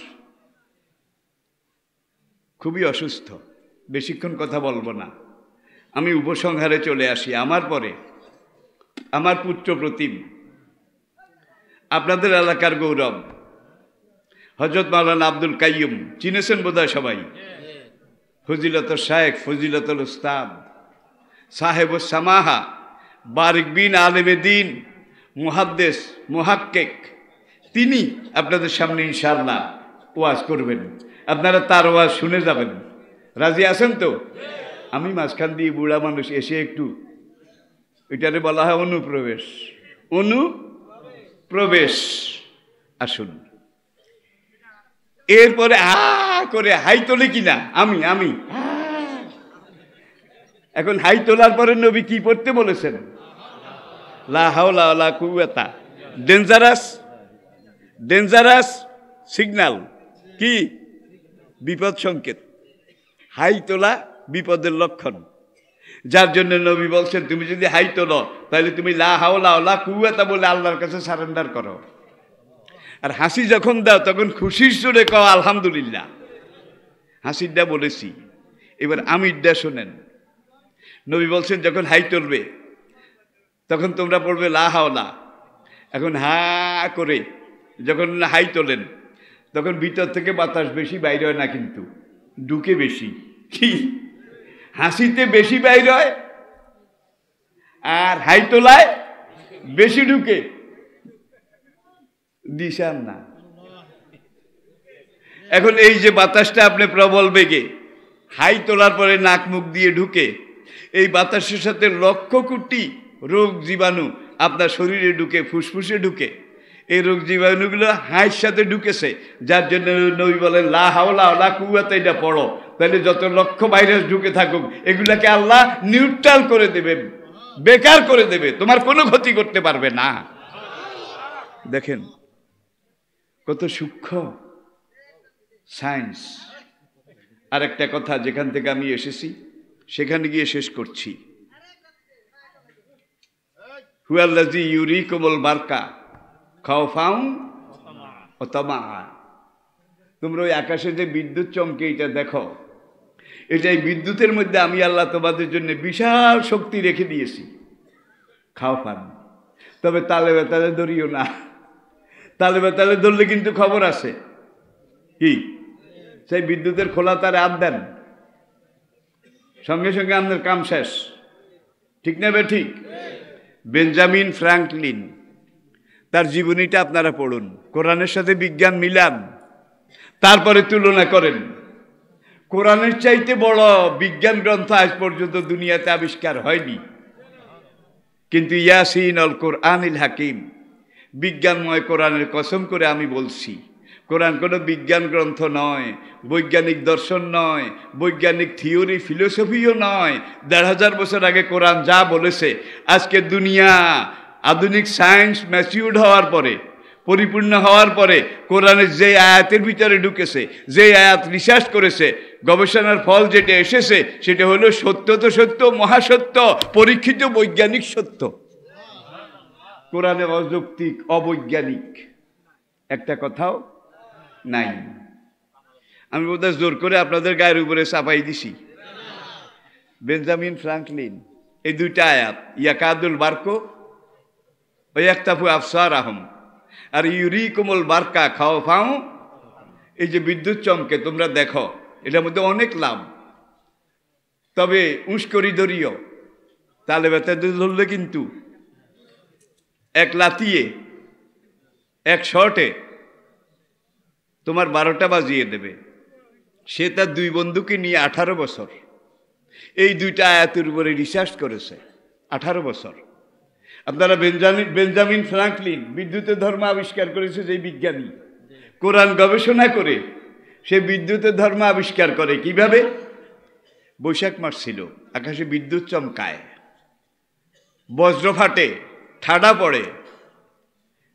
[SPEAKER 1] খুবই অসুস্থ, বেশিক্ষণ কথা বলবো না, আমি উপসংহারে চলে আসি। আমার পরে আমার পুত্র প্রতিম, আপনাদের এলাকার গৌরব, হযরত মাওলানা আব্দুল কাইয়ুম, চিনেছেন বোধহয় সবাই, ফজিলতুল শায়েখ, ফজিলতুল উস্তাদ, সাহেবুস সামাহা, বারিক বিন আলেমে দ্বীন, মুহাদ্দিস, মুহাক্কিক, তিনি আপনাদের সামনে ইনশাআল্লাহ ওয়াজ করবেন। আপনারা তার ওয়াজ শুনে যাবেন। রাজি আছেন তো? আমি মাঝখান দিয়ে বুড়া মানুষ এসে একটু, এটারে বলা হয় অনুপ্রবেশ। অনুপ্রবেশ। আসুন। এরপরে করে হাই তোলে কিনা? আমি এখন হাই তোলার পরে নবী কি পড়তে বলেছেন? লা হাওলা ওয়ালা কুওয়াতা। ডেঞ্জারাস সিগন্যাল, কি? বিপদ সংকেত। হাই তোলা বিপদের লক্ষণ। যার জন্য নবী বলছেন তুমি যদি হাই তোলো তাহলে তুমি লা হাওলা ওয়ালা কুওয়াতা বলে আল্লাহর কাছে সারেন্ডার করো। আর হাসি যখন দাও তখন খুশির সুরে কও আলহামদুলিল্লাহ। হাসিরটা বলেছি, এবার আমিরটা শোনেন। নবী বলছেন যখন হাই তুলবে তখন তোমরা পড়বে লা হাওলা। এখন হা করে যখন হাই তোলেন তখন ভিতর থেকে বাতাস বেশি বাইর হয় না, কিন্তু ঢুকে বেশি। কি হাসিতে বেশি বাইর হয় আর হাই তোলায় বেশি ঢুকে, দিশান না। এখন এই যে বাতাসটা আপনি প্রবল বেগে হাই তোলার পরে নাক মুখ দিয়ে ঢুকে, এই বাতাসের সাথে লক্ষ কোটি রোগ জীবাণু আপনার শরীরে ঢুকে, ফুসফুসে ঢুকে। এই রোগ জীবাণুগুলো হাইয়ের সাথে ঢুকেছে, যার জন্য নবী বলেন লা হাওলা ওয়ালা কুওয়াতা, এটা পড়ো, তাহলে যত লক্ষ ভাইরাস ঢুকে থাকুক এগুলাকে আল্লাহ নিউট্রাল করে দেবে, বেকার করে দেবে, তোমার কোনো ক্ষতি করতে পারবে না। দেখেন কত সূক্ষ্ম সায়েন্স। আর একটা কথা, যেখান থেকে আমি এসেছি সেখানে গিয়ে শেষ করছি। হুয়াল্লাযী ইউরিকুমুল বারকা খাওফান ওয়া তামাআ। তোমরা ওই আকাশে যে বিদ্যুৎ চমকে এটা দেখো, এটাই বিদ্যুতের মধ্যে আমি আল্লাহ তোমাদের জন্য বিশাল শক্তি রেখে দিয়েছি। খাওফান, তবে তালে বেতালে ধরিও না। তালে বেতালে ধরলে কিন্তু খবর আছে, কি সেই বিদ্যুতের খোলা তারে হাত দেন, সঙ্গে সঙ্গে আপনার কাম শেষ। ঠিক না বে ঠিক? বেঞ্জামিন ফ্রাঙ্কলিন, তার জীবনীটা আপনারা পড়ুন, কোরআনের সাথে বিজ্ঞান মিলান, তারপরে তুলনা করেন। কোরআনের চাইতে বড় বিজ্ঞান গ্রন্থ আজ পর্যন্ত দুনিয়াতে আবিষ্কার হয়নি। কিন্তু ইয়াসিন আল কোরআনিল হাকিম, বিজ্ঞানময় কোরআনের কসম করে আমি বলছি, কোরআন কোনো বিজ্ঞান গ্রন্থ নয়, বৈজ্ঞানিক দর্শন নয়, বৈজ্ঞানিক থিওরি ফিলোসফিও নয়। ১৫০০ বছর আগে কোরআন যা বলেছে, আজকে দুনিয়া আধুনিক সায়েন্স ম্যাচিউর্ড হওয়ার পরে, পরিপূর্ণ হওয়ার পরে কোরআনের যে আয়াতের ভিতরে ঢুকেছে, যে আয়াত রিসার্চ করেছে, গবেষণার ফল যেটা এসেছে সেটা হলো সত্য তো সত্য, মহাসত্য, পরীক্ষিত বৈজ্ঞানিক সত্য। কোরআনে অযৌক্তিক অবৈজ্ঞানিক একটা কথাও নাই। আমি বোধহয় জোর করে আপনাদের গায়ের উপরে চাপাই দিছি। বেঞ্জামিন ফ্রাঙ্কলিন এই দুইটা আয়াত, ইয়াকাদুল বারকো ওই একতাফু আফসার আহম আর ইউরিকুমুল বারকা খাওফাউ, এই যে বিদ্যুৎ চমকে তোমরা দেখো, এটার মধ্যে অনেক লাভ। তবে উস্করি ধরিও, তালে বেতালে ধরলে কিন্তু এক লাতিয়ে এক শর্টে তোমার ১২টা বাজিয়ে দেবে। সে তার ২ বন্ধুকে নিয়ে 18 বছর এই দুইটা আয়াতের উপরে রিসার্চ করেছে। 18 বছর। আপনারা বেঞ্জামিন ফ্রাঙ্কলিন বিদ্যুতের ধর্ম আবিষ্কার করেছে, যে বিজ্ঞানী কোরআন গবেষণা করে সে বিদ্যুতের ধর্ম আবিষ্কার করে। কিভাবে? বৈশাখ মাস ছিল, আকাশে বিদ্যুৎ চমকায়, বজ্র ফাটে, ঠাডা পড়ে।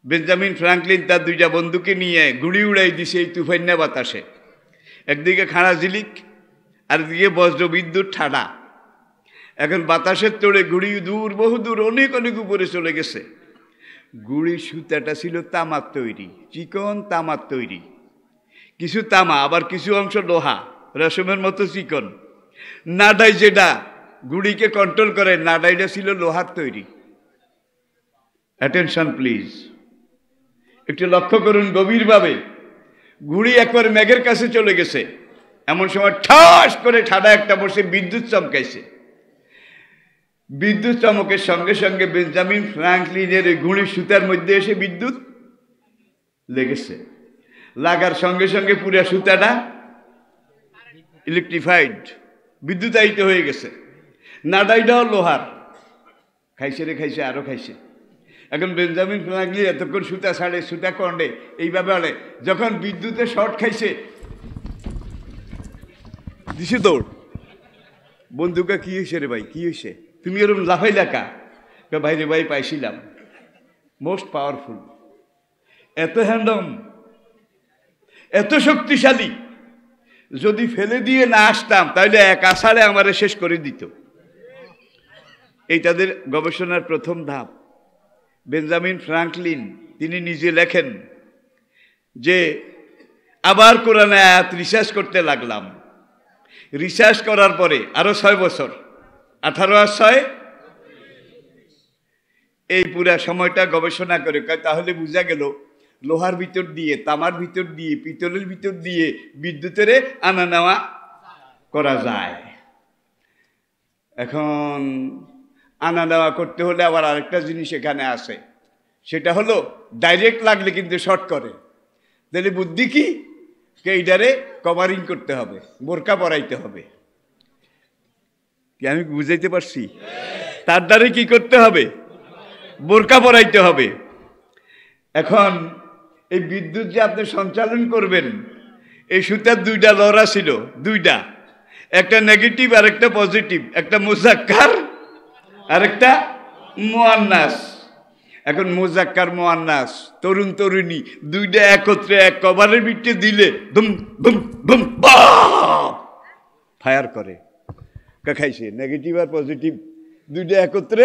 [SPEAKER 1] বেঞ্জামিন ফ্রাঙ্কলিন তার 2টা বন্ধুকে নিয়ে গুড়ি উড়াই দিছে এই তুফান্না বাতাসে। একদিকে খাড়া ঝিলিক, আর দিকে বজ্র বিদ্যুৎ ঠাডা। এখন বাতাসের তোড়ে গুড়ি দূর, বহু দূর, অনেক অনেক উপরে চলে গেছে। গুড়ির সুতাটা ছিল তামার তৈরি, চিকন তামার তৈরি। কিছু তামা, আবার কিছু অংশ লোহা, রেশমের মতো চিকন। নাডাই যেটা গুড়িকে কন্ট্রোল করে, নাডাইটা ছিল লোহার তৈরি। অ্যাটেনশন প্লিজ, একটু লক্ষ্য করুন গভীরভাবে। ঘুড়ি একবার মেঘের কাছে চলে গেছে, এমন সময় ঠাস করে ঠাডা একটা বসে বিদ্যুৎ চমকাইছে। বিদ্যুৎ চমকের সঙ্গে সঙ্গে বেঞ্জামিন ফ্রাঙ্কলিনের ঘুড়ির সুতার মধ্যে এসে বিদ্যুৎ লেগেছে। লাগার সঙ্গে সঙ্গে পুরো সুতাটা ইলেকট্রিফাইড, বিদ্যুতায়িত হয়ে গেছে। নাডাইটাও লোহার। খাইছে রে খাইছে, আরো খাইছে। এখন বেঞ্জামিন ফ্রাঙ্কলিন এতক্ষণ সুতা ছাড়ে, সুতা কন্ডে, এইভাবে আড়ে। যখন বিদ্যুতে শর্ট খাইছে, দিছে দৌড়। বন্ধুকা কি হয়েছে রে ভাই, কি হয়েছে, তুমি এরকম লাফাই লেখা? ভাই রে ভাই, পাইছিলাম। মোস্ট পাওয়ারফুল, এত হ্যান্ডম, এত শক্তিশালী, যদি ফেলে দিয়ে না আসতাম তাহলে এক আষাঢ়ে আমারে শেষ করে দিত। এই তাদের গবেষণার প্রথম ধাপ। বেঞ্জামিন ফ্রাঙ্কলিন তিনি নিজে লেখেন যে আবার কোরআনে আয়াত রিসার্চ করতে লাগলাম। রিসার্চ করার পরে আরো 6 বছর, 18 আর 6, এই পুরা সময়টা গবেষণা করে তাহলে বোঝা গেল লোহার ভিতর দিয়ে, তামার ভিতর দিয়ে, পিতলের ভিতর দিয়ে বিদ্যুতের আনা নেওয়া করা যায়। এখন আনা নেওয়া করতে হলে আবার আরেকটা জিনিস এখানে আছে, সেটা হলো ডাইরেক্ট লাগলে কিন্তু শর্ট করে। তাহলে বুদ্ধি কি, এইটারে কভারিং করতে হবে, বোরকা পরাইতে হবে। কি আমি বুঝাইতে পারছি? তার দ্বারে কি করতে হবে? বোরকা পরাইতে হবে। এখন এই বিদ্যুৎ যে আপনি সঞ্চালন করবেন, এই সুতার 2টা লড়া ছিল, 2টা, একটা নেগেটিভ আর একটা পজিটিভ, একটা মুজাক্কার আর একটা মুআন্নাস। এখন মুজাক্কার মুআন্নাস, তরুণ তরুণী 2টা একত্রে এক কভারের ভিতরে দিলে ধুম ধুম ধুম ফায়ার করে। খাইছে নেগেটিভ আর পজিটিভ 2টা একত্রে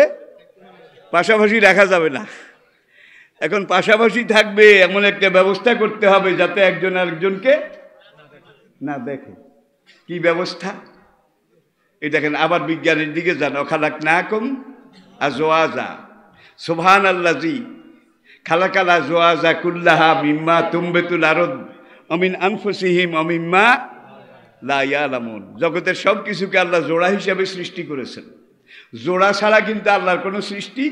[SPEAKER 1] পাশাপাশি রাখা যাবে না। এখন পাশাপাশি থাকবে এমন একটা ব্যবস্থা করতে হবে যাতে একজন আরেকজনকে না দেখে। কি ব্যবস্থা? এই দেখেন, আবার বিজ্ঞানের দিকে যান। খালাকনাকুম আজওয়াজা, সুবহানাল্লাযী খালাকাল আজওয়াজা কুল্লাহা মিম্মা তুমবিতুল আরদ ওয়া মিন আনফুসিহিম ওয়া মিম্মা লা ইয়ালামুন। জগতের সব কিছুকে আল্লাহ জোড়া হিসাবে সৃষ্টি করেছেন। জোড়া ছাড়া কিন্তু আল্লাহর কোনো সৃষ্টি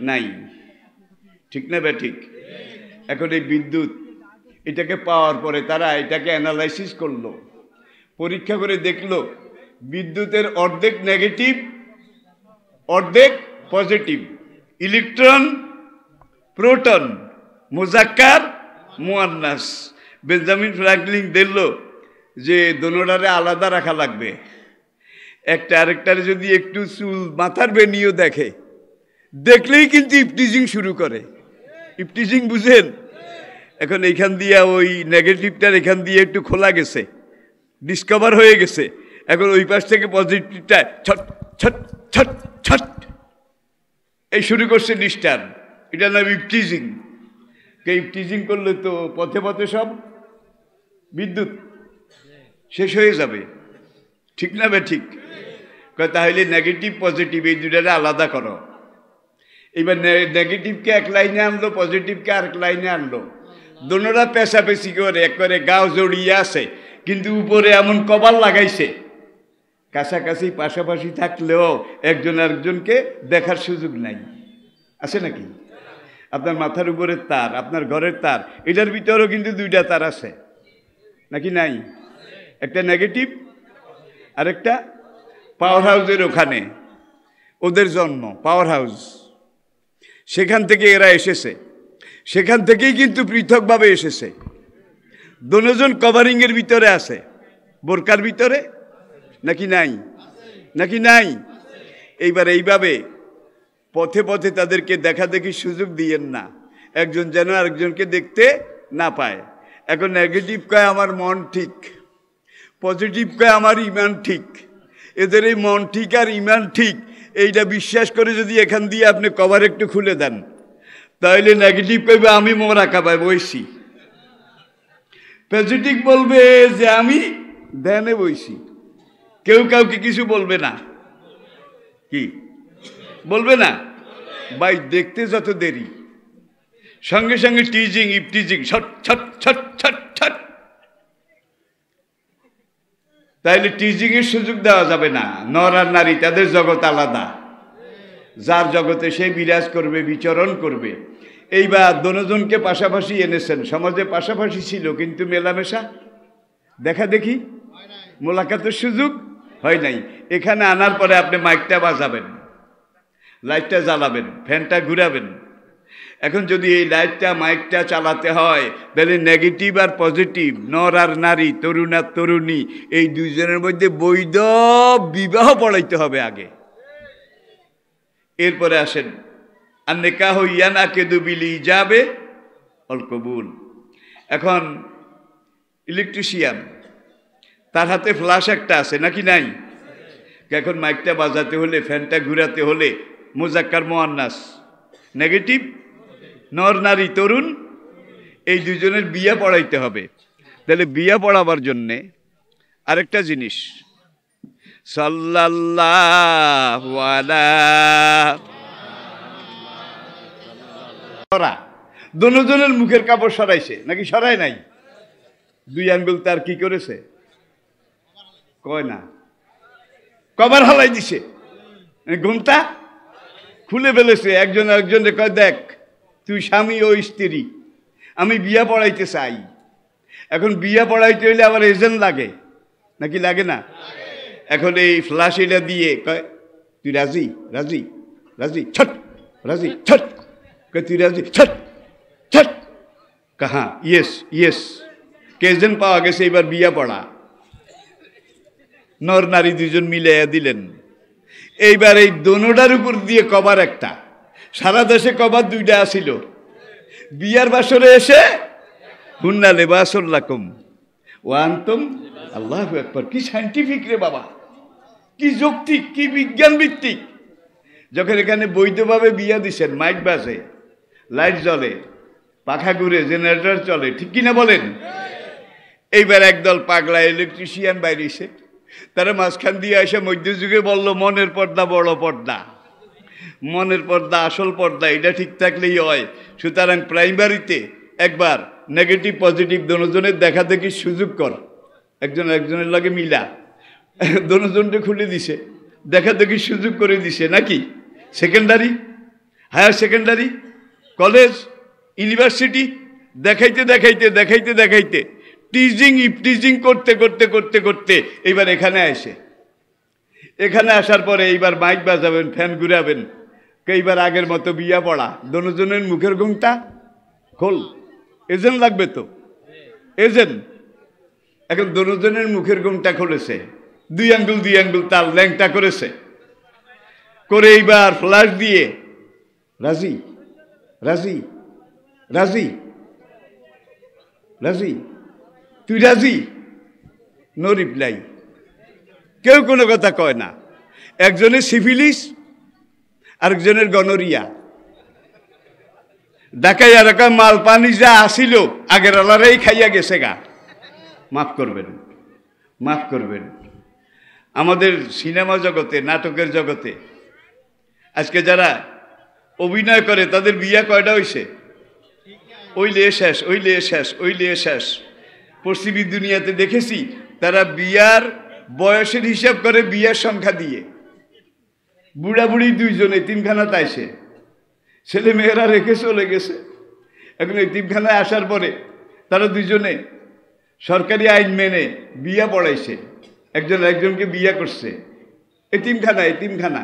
[SPEAKER 1] নাই। ঠিক না বে ঠিক? এখন এই বিদ্যুৎ এটাকে পাওয়ার পরে তারা এটাকে অ্যানালাইসিস করলো, পরীক্ষা করে দেখলো বিদ্যুতের অর্ধেক নেগেটিভ, অর্ধেক পজিটিভ, ইলেকট্রন প্রোটন, মুজাক্কার মুআন্নাস। বেঞ্জামিন ফ্রাঙ্কলিন দিল যে দোনোটারে আলাদা রাখা লাগবে। একটা আরেকটার যদি একটু চুল মাথার বেনিয়েও দেখে, দেখলেই কিন্তু ইফটিজিং শুরু করে। ইফটিজিং বুঝেন? এখন এইখান দিয়ে ওই নেগেটিভটার এখান দিয়ে একটু খোলা গেছে, ডিসকভার হয়ে গেছে। এখন ওই পাশ থেকে পজিটিভটা ছট ছট ছট ছট এই শুরু করছে ডিস্টার্ব। এটার নাম ইফটিজিং। ইফটিজিং করলে তো পথে পথে সব বিদ্যুৎ শেষ হয়ে যাবে। ঠিক না বে ঠিক? তাহলে নেগেটিভ পজিটিভ এই 2টারে আলাদা করো। এবার নেগেটিভকে এক লাইনে আনলো, পজিটিভকে আরেক লাইনে আনলো। দোনোরা পেশাপেশি করে একবারে গাও জড়িয়ে আছে, কিন্তু উপরে এমন কভার লাগাইছে কাছাকাছি পাশাপাশি থাকলেও একজন আরেকজনকে দেখার সুযোগ নাই। আছে নাকি? আপনার মাথার উপরের তার, আপনার ঘরের তার, এটার ভিতরেও কিন্তু 2টা তার আছে নাকি নাই? একটা নেগেটিভ আর একটা পাওয়ার হাউসের ওখানে ওদের জন্ম, পাওয়ার হাউস, সেখান থেকে এরা এসেছে। সেখান থেকেই কিন্তু পৃথকভাবে এসেছে। দুজন কভারিংয়ের ভিতরে আছে, বোরকার ভিতরে নাকি নাই? নাকি নাই? এইবার এইভাবে পথে পথে তাদেরকে দেখা দেখি সুযোগ দিয়েন না, একজন যেন আরেকজনকে দেখতে না পায়। এখন নেগেটিভ কয় আমার মন ঠিক, পজিটিভ কয় আমার ইমান ঠিক। এদের এই মন ঠিক আর ইমান ঠিক এইটা বিশ্বাস করে যদি এখান দিয়ে আপনি কভার একটু খুলে দেন, তাহলে নেগেটিভ কইবে আমি মোরাকাবায় বইছি, পজিটিভ বলবে যে আমি ধ্যানে বইছি। কেউ কাউকে কিছু বলবে না। কি বলবে না? ভাই দেখতে যত দেরি, সঙ্গে সঙ্গে টিজিং ইফটিজিং ছট ছট ছট ছট ছট। তাইলে টিজিং এর সুযোগ দেওয়া যাবে না। নর আর নারী তাদের জগৎ আলাদা, যার জগতে সে বিরাজ করবে, বিচরণ করবে। এইবার দুজনকে পাশাপাশি এনেছেন, সমাজে পাশাপাশি ছিল কিন্তু মেলামেশা দেখা দেখি মোলাকাতের সুযোগ হয় নাই। এখানে আনার পরে আপনি মাইকটা বাজাবেন, লাইটটা জ্বালাবেন, ফ্যানটা ঘুরাবেন। এখন যদি এই লাইটটা মাইকটা চালাতে হয়, তাহলে নেগেটিভ আর পজিটিভ, নর আর নারী, তরুণ আর তরুণী, এই 2জনের মধ্যে বৈধ বিবাহ পড়াইতে হবে আগে। এরপরে আসেন আর নিকাহ ইয়ানাকিদু বিল ইজাবে ওয়াল কবুল। এখন ইলেকট্রিশিয়ান, তার হাতে ফ্ল্যাশ একটা আছে নাকি নাই? এখন মাইকটা বাজাতে হলে, ফ্যানটা ঘুরাতে হলে মুজাক্কার মুআন্নাস, নেগেটিভ নর নারী তরুণ, এই দুজনের বিয়া পড়াইতে হবে। তাহলে বিয়া পড়াবার জন্যে আরেকটা জিনিস, সাল্লাল্লাহু আলা দুজনের মুখের কাপড় সরাইছে নাকি সরাই নাই? দুই আঙ্গুল তার কি করেছে কয় না, কভার হালাই দিছে, ঘুমটা খুলে ফেলেছে। একজন আরেকজনকে কয়, দেখ তুই স্বামী ও স্ত্রী, আমি বিয়া পড়াইতে চাই। এখন বিয়া পড়াইতে হইলে আবার এজেন্ট লাগে নাকি লাগে না? এখন এই ফ্লাশ এটা দিয়ে কয়, তুই রাজি? রাজি? রাজি? ছট রাজি? ছট কয়, তুই রাজি? ছট ছট কাহা, ইয়েস ইয়েস। এজেন্ট পাওয়া গেছে, এবার বিয়া পড়া। নর নারী দুজন মিলাইয়া দিলেন। এইবার এই দোনোটার উপর দিয়ে কভার একটা, সারা দেশে কভার দুইটা আসিল। বিয়ার বাসরে এসে হুন্না লিবাসুল লাকুম ওয়া আনতুম, আল্লাহু আকবার। কি সায়েন্টিফিক রে বাবা, কি যৌক্তিক, কি বিজ্ঞান ভিত্তিক। যখন এখানে বৈধভাবে বিয়া দিছেন, মাইক বাজে, লাইট জ্বলে, পাখা ঘুরে, জেনারেটর চলে, ঠিক কিনা বলেন? এইবার একদল পাগলা ইলেকট্রিশিয়ান বাইরেছে, তারা মাঝখান দিয়ে এসে মধ্যযুগে বলল, মনের পর্দা বড় পর্দা, মনের পর্দা আসল পর্দা, এটা ঠিক থাকলেই হয়। সুতরাং প্রাইমারিতে একবার নেগেটিভ পজিটিভ দুজনের দেখা দেখি সুযোগ কর, একজন একজনের লাগে মিলা, দুজনকে খুলে দিছে, দেখা দেখি সুযোগ করে দিছে নাকি? Secondary, higher secondary, college, university, দেখাইতে দেখাইতে দেখাইতে দেখাইতে টিজিং ইপটিজিং করতে করতে করতে করতে এইবার এখানে আসে। এখানে আসার পরে এইবার মাইক বাজাবেন, ফ্যান ঘুরাবেন, এইবার আগের মতো বিয়া পড়া। দুজনের মুখের ঘুমটা খোল, এজেন্ট লাগবে তো, এজেন্ট। এখন দুজনের মুখের ঘুমটা খুলেছে, দুই আঙ্গুল তার ল্যাংটা করেছে, করে এইবার ফ্লাশ দিয়ে, রাজি? রাজি? রাজি? রাজি? তুই রাজি? নো রিপ্লাই, কেউ কোনো কথা কয় না। একজনের সিফিলিস, আরেকজনের গনোরিয়া। ডাকাই আর মাল পানি যা আসিল আগের আলারাই খাইয়া গেছে গা। মাফ করবেন, মাফ করবেন। আমাদের সিনেমা জগতে, নাটকের জগতে আজকে যারা অভিনয় করে তাদের বিয়া কয়টা হইছে? ওই লিয়ে শেষ, ওই লিয়ে শেষ, ওই লিয়ে শেষ। পশ্চিমী দুনিয়াতে দেখেছি তারা বিয়ার বয়সের হিসাব করে বিয়ার সংখ্যা দিয়ে। বুড়া বুড়ি দুইজনে তিনখানা তাইছে, ছেলে মেয়েরা রেখে চলে গেছে। এখন এই তিনখানায় আসার পরে তারা দুইজনে সরকারি আইন মেনে বিয়া পড়াইছে, একজন একজনকে বিয়া করছে। এতিমখানা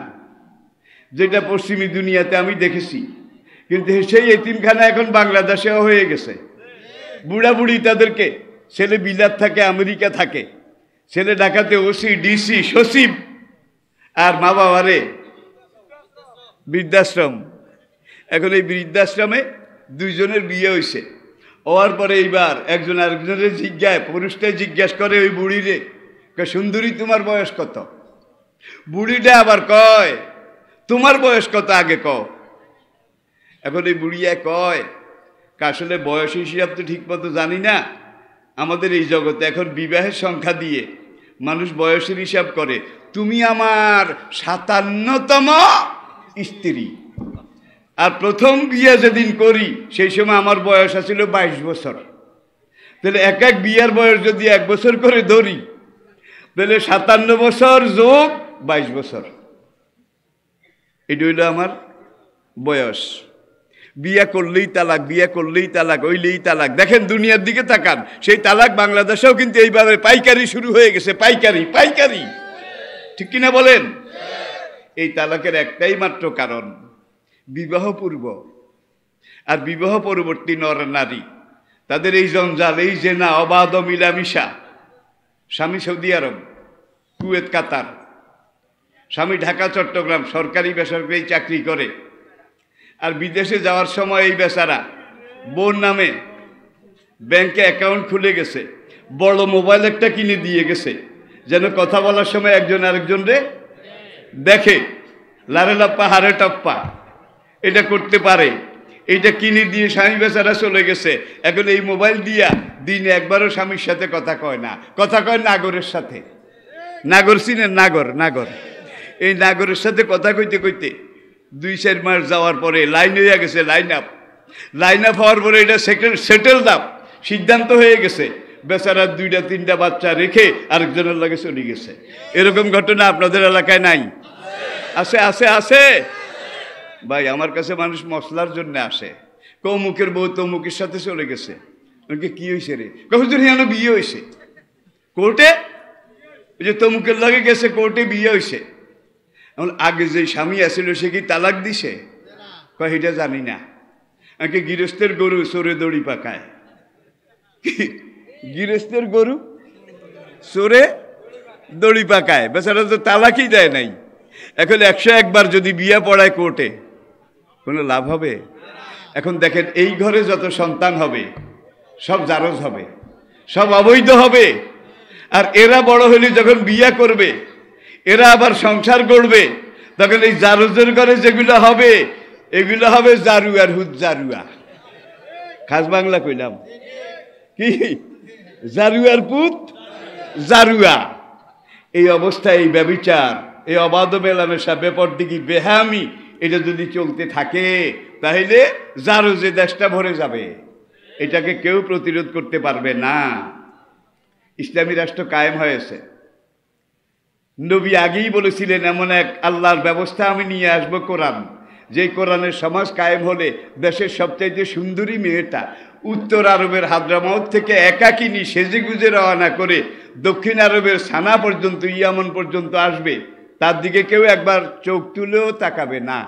[SPEAKER 1] যেটা পশ্চিমী দুনিয়াতে আমি দেখেছি, কিন্তু সেই এতিমখানা এখন বাংলাদেশেও হয়ে গেছে। বুড়া বুড়ি তাদেরকে, ছেলে বিলাত থাকে, আমেরিকা থাকে, ছেলে ঢাকাতে ওসি, ডিসি, সচিব, আর মা বাবারে বৃদ্ধাশ্রম। এখন এই বৃদ্ধাশ্রমে দুইজনের বিয়ে হয়েছে। হওয়ার পরে এইবার একজন আরেকজনের পুরুষটাই জিজ্ঞাসা করে ওই বুড়িরে, সুন্দরী তোমার বয়স কত? বুড়িটা আবার কয়, তোমার বয়স কত আগে কও। এখন এই বুড়িয়া কয়, আসলে বয়স হিসাব তো ঠিক মতো জানি না। আমাদের এই জগতে এখন বিবাহের সংখ্যা দিয়ে মানুষ বয়সের হিসাব করে। তুমি আমার 57তম স্ত্রী, আর প্রথম বিয়ে যেদিন করি সেই সময় আমার বয়স আছিল 22 বছর। তাহলে এক এক বিয়ার বয়স যদি 1 বছর করে ধরি, তাহলে 57 বছর যোগ 22 বছর, এটা হইল আমার বয়স। বিয়া করলেই তালাক, বিয়া করলেই তালাক, ওইলেই তালাক। দেখেন দুনিয়ার দিকে তাকান, সেই তালাক বাংলাদেশেও কিন্তু এইভাবে পাইকারি শুরু হয়ে গেছে। পাইকারি, পাইকারি, ঠিক কিনা বলেন? এই তালাকের একটাই মাত্র কারণ, বিবাহ পূর্ব আর বিবাহ পরবর্তী নর নারী, তাদের এই জঞ্জাল, এই জেনা, অবাধ মিলামিশা। স্বামী সৌদি আরব, কুয়েত, কাতার, স্বামী ঢাকা, চট্টগ্রাম, সরকারি বেসরকারি চাকরি করে। আর বিদেশে যাওয়ার সময় এই বেচারা বোন নামে ব্যাংকে অ্যাকাউন্ট খুলে গেছে, বড় মোবাইল একটা কিনে দিয়ে গেছে, যেন কথা বলার সময় একজন আরেকজনরে দেখে লারে লাপ্পা হারে টপ্পা এটা করতে পারে, এইটা কিনে দিয়ে স্বামী বেচারা চলে গেছে। এখন এই মোবাইল দিয়া দিনে একবারও স্বামীর সাথে কথা কয় না, কথা কয় নাগরের সাথে। নাগর চিনেন? নাগর, নাগর। এই নাগরের সাথে কথা কইতে কইতে 2-4 মাস যাওয়ার পরে লাইন হয়ে গেছে, লাইন আপ হওয়ার পরে এটা সেটেল আপ, সিদ্ধান্ত হয়ে গেছে। বেচারা 2-3টা বাচ্চা রেখে আরেকজনের লাগে চলে গেছে। এরকম ঘটনা আপনাদের এলাকায় নাই? আছে আছে আছে ভাই। আমার কাছে মানুষ মশলার জন্য আসে, কৌমুকের বউ তমুকের সাথে চলে গেছে। কি হয়েছে রে? কখন হিয়ানো বিয়ে হয়েছে কোর্টে, ওই যে তমুকের লাগে গেছে কোর্টে বিয়ে হয়েছে। এখন আগে যে স্বামী আসছিল সে কি তালাক দিছে? কয় এটা জানি না। আমাকে গৃহস্থের গরু চোরে দড়ি পাকায়, গৃহস্থের গরু চোরে দড়ি পাকায়, বেচারা তো তালাকই দেয় নাই। এখন 101 বার যদি বিয়া পড়ায় কোর্টে, কোনো লাভ হবে? এখন দেখেন এই ঘরে যত সন্তান হবে সব জারজ হবে, সব অবৈধ হবে। আর এরা বড় হলে যখন বিয়া করবে, এরা আবার সংসার করবে, তখন এই জারজের ঘরে যেগুলো হবে এগুলো হবে জারুয়ার হুদ জারুয়া। খাস বাংলা কইলাম কি? জারুয়ার পুত জারুয়া। এই অবস্থায় এই ব্যভিচার, এই অবাধ মেলামেশা, বেপরদিকি, বেহামি, এটা যদি চলতে থাকে তাহলে জারজে দেশটা ভরে যাবে। এটাকে কেউ প্রতিরোধ করতে পারবে না। ইসলামী রাষ্ট্র কায়েম হয়েছে। নবী আগেই বলেছিলেন এমন এক আল্লাহর ব্যবস্থা আমি নিয়ে আসবো, কোরআন। যে কোরআনের সমাজ কায়েম হলে দেশের সবচাইতে সুন্দরী মেয়েটা উত্তর আরবের হাদ্রামাউত থেকে একাকিনী সেজে গুজে রওনা করে দক্ষিণ আরবের সানা পর্যন্ত, ইয়ামন পর্যন্ত আসবে, তার দিকে কেউ একবার চোখ তুলেও তাকাবে না।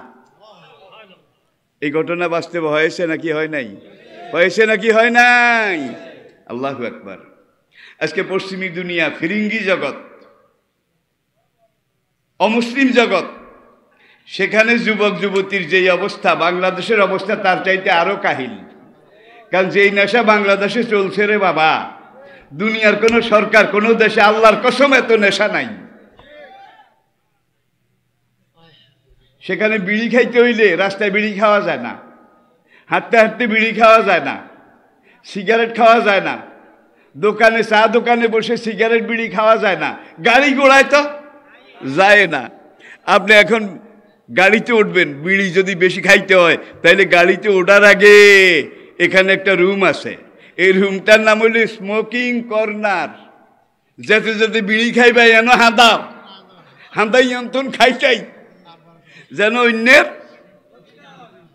[SPEAKER 1] এই ঘটনা বাস্তবে হয়েছে নাকি হয় নাই? হয়েছে নাকি হয় নাই? আল্লাহু আকবার। আজকে পশ্চিমী দুনিয়া, ফিরিঙ্গি জগৎ, অমুসলিম জগৎ, সেখানে যুবক যুবতীর যেই অবস্থা, বাংলাদেশের অবস্থা তার চাইতে আরো কাহিল। কারণ যেই নেশা বাংলাদেশে চলছে রে বাবা, দুনিয়ার কোন সরকার, কোন দেশে আল্লাহর কসম এত নেশা নাই। সেখানে বিড়ি খাইতে হইলে রাস্তায় বিড়ি খাওয়া যায় না, হাঁটতে হাঁটতে বিড়ি খাওয়া যায় না, সিগারেট খাওয়া যায় না, দোকানে চা দোকানে বসে সিগারেট বিড়ি খাওয়া যায় না, গাড়ি ঘোড়ায় তো যায় না। আপনি এখন গাড়িতে উঠবেন, বিড়ি যদি বেশি খাইতে হয় তাহলে গাড়িতে ওঠার আগে এখানে একটা রুম আছে, এই রুমটার নাম হলো স্মোকিং কর্নার। যেতে যেতে বিড়ি খাইবা যেন হাঁদাই অন্তন খাইটাই, যেন অন্যের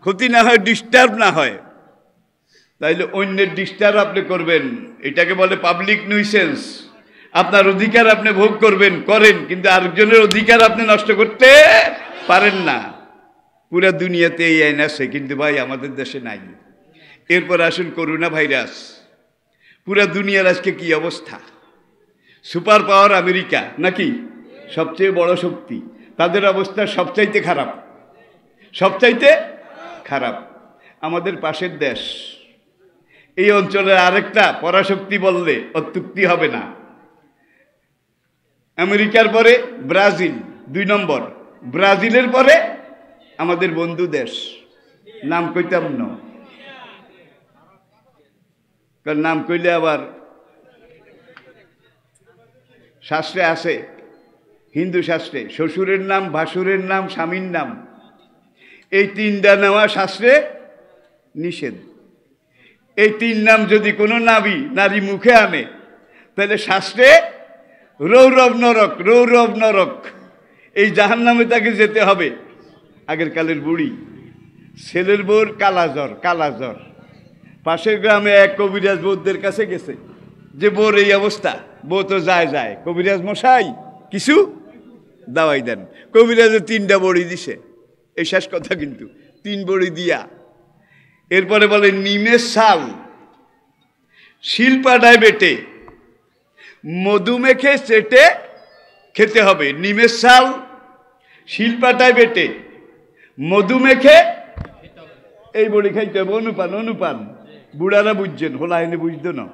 [SPEAKER 1] ক্ষতি না হয়, ডিস্টার্ব না হয়। তাইলে অন্যের ডিস্টার্ব আপনি করবেন, এটাকে বলে পাবলিক নিউসেন্স। আপনার অধিকার আপনি ভোগ করবেন, করেন, কিন্তু আরেকজনের অধিকার আপনি নষ্ট করতে পারেন না। পুরা দুনিয়াতে এই আইন আছে, কিন্তু ভাই আমাদের দেশে নাই। এরপর আসুন করোনা ভাইরাস। পুরা দুনিয়ার আজকে কি অবস্থা? সুপার পাওয়ার আমেরিকা নাকি সবচেয়ে বড় শক্তি, তাদের অবস্থা সবচাইতে খারাপ, সবচাইতে খারাপ। আমাদের পাশের দেশ, এই অঞ্চলের আরেকটা পরাশক্তি বললে অত্যুক্তি হবে না। আমেরিকার পরে ব্রাজিল 2 নম্বর, ব্রাজিলের পরে আমাদের বন্ধু দেশ, নাম কইতাম না, কারণ নাম কইলে আবার শাস্ত্রে আছে, হিন্দু শাস্ত্রে শ্বশুরের নাম, ভাসুরের নাম, স্বামীর নাম, এই 3টা নেওয়া শাস্ত্রে নিষেধ। এই 3 নাম যদি কোনো নারী মুখে আনে তাহলে শাস্ত্রে রৌরব নরক, রৌরব নরক, এই জাহান্নামে তাকে যেতে হবে। আগের কালের বুড়ি, ছেলের বউর কালাজ্বর, কালাজ্বর। পাশের গ্রামে এক কবিরাজ বৌদ্ধের কাছে গেছে যে বউর এই অবস্থা, বউ তো যায়, কবিরাজ মশাই কিছু দাওয়াই দেন। কবিরাজে 3টা বড়ি দিছে, এই শেষ কথা কিন্তু, 3 বড়ি দিয়া এরপরে বলে নিমের শাল শিলপাটায় বেটে মধু মেখে চেটে খেতে হবে। নিমের শাল শিলপাটায় বেটে মধু মেখে এই বড়ি খাইতে হবে। অনুপান বুড়ারা বুঝছেন, হোলা এনে বুঝতো না।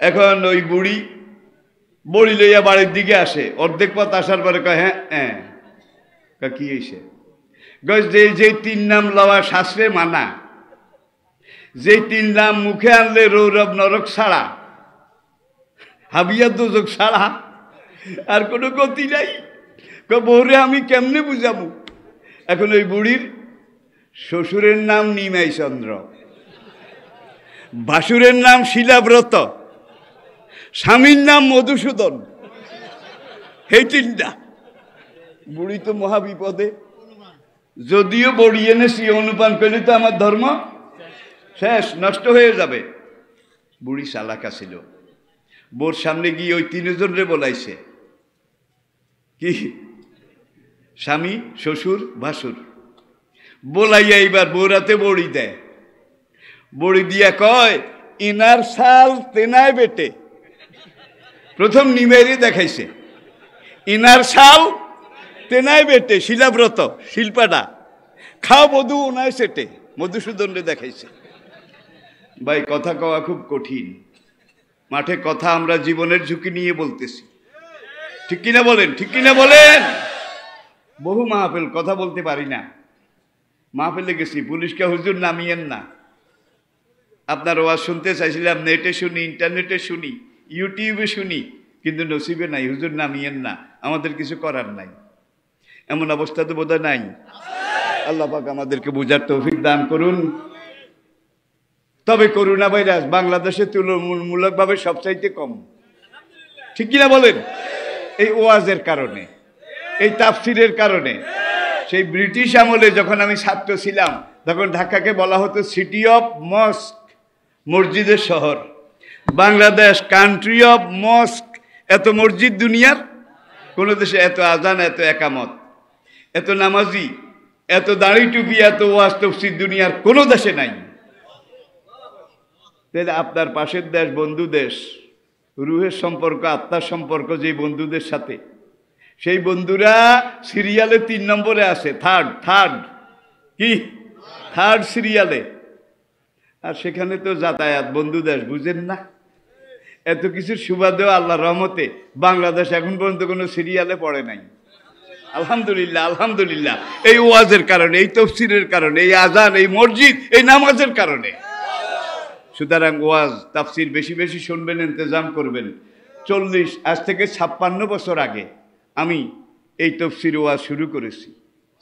[SPEAKER 1] এখন ওই বুড়ি বড়ি লইয়া বাড়ির দিকে আসে, অর্ধেক পথ আসার পরে কয় হ্যাঁ হ্যাঁ কি হয়েছে? যে তিন নাম লওয়া শাস্ত্রে মানা, যে তিন নাম মুখে আনলে রৌরব নরক ছাড়া, হাবিয়া দোজক ছাড়া আর কোনো গতি নাই। বউরে আমি কেমনে বুঝাবো? এখন ওই বুড়ির শ্বশুরের নাম নিমাই চন্দ্র, ভাসুরের নাম শিলাব্রত, স্বামীর নাম মধুসূদন, এই তিনটা। বুড়ি তো মহাবিপদে। যদিও বড়ি এনেছি, অনুপান করলে তো আমার ধর্ম শেষ, নষ্ট হয়ে যাবে। বুড়ি চালাকা ছিল, বোর সামনে গিয়ে ওই তিনজনরে বলাইছে কি, স্বামী, শ্বশুর, ভাসুর, বলাইয়া এইবার বৌরাতে বড়ি দেয়। বড়ি দিয়া কয় ইনার শাল তেনায় বেটে। প্রথম নিমেরে দেখাইছে ইনার শাল তেনায় বেটে, শিলাব্রত শিল্পাটা খাও মধু ওনায় সেটে, মধুসূদনরে দেখাইছে। ভাই কথা কওয়া খুব কঠিন, মাঠে কথা আমরা জীবনের ঝুঁকি নিয়ে বলতেছি, ঠিক কিনা বলেন? ঠিক কিনা বলেন? বহু মাহফিল কথা বলতে পারি না, মাহফিলে গেছি, পুলিশকে হুজুর নামিয়েন না। আপনার ওয়াজ শুনতে চাইছিলাম, নেটে শুনি, ইন্টারনেটে শুনি, ইউটিউবে শুনি, কিন্তু নসিবে নাই, হুজুর নামিয়েন না, আমাদের কিছু করার নাই। এমন অবস্থা তো বোধহয় নাই। আল্লাহ পাক আমাদেরকে বুঝার তৌফিক দান করুন। তবে করোনা ভাইরাস বাংলাদেশে তুলনামূলকভাবে সবচাইতে কম, ঠিক কিনা বলেন? এই ওয়াজের কারণে, এই তাফসিরের কারণে। সেই ব্রিটিশ আমলে যখন আমি ছাত্র ছিলাম, তখন ঢাকাকে বলা হতো সিটি অফ মস্ক, মসজিদের শহর। বাংলাদেশ কান্ট্রি অফ মস্ক, এত মসজিদ দুনিয়ার কোনো দেশে, এত আজান, এত একামত, এত নামাজি, এত দাড়ি টুপি, এত ওয়াজ তাফসীর দুনিয়ার কোনো দেশে নাই। তাহলে আপনার পাশের দেশ, বন্ধু দেশ, রুহের সম্পর্ক, আত্মার সম্পর্ক যে বন্ধুদের সাথে, সেই বন্ধুরা সিরিয়ালে 3 নম্বরে আছে, থার্ড সিরিয়ালে। আর সেখানে তো যাতায়াত, বন্ধু দেশ, বুঝেন না? এত কিছুর সুবাদেও আল্লাহ রহমতে বাংলাদেশ এখন পর্যন্ত কোনো সিরিয়ালে পড়ে নাই। আলহামদুলিল্লাহ, আলহামদুলিল্লাহ। এই ওয়াজের কারণে, এই তাফসীরের কারণে, এই আজান, এই মসজিদ, এই নামাজের কারণে। সুতরাং ওয়াজ তাফসীর বেশি বেশি শুনবেন, ইন্তজাম করবেন। আজ থেকে 56 বছর আগে আমি এই তাফসীর ওয়াজ শুরু করেছি,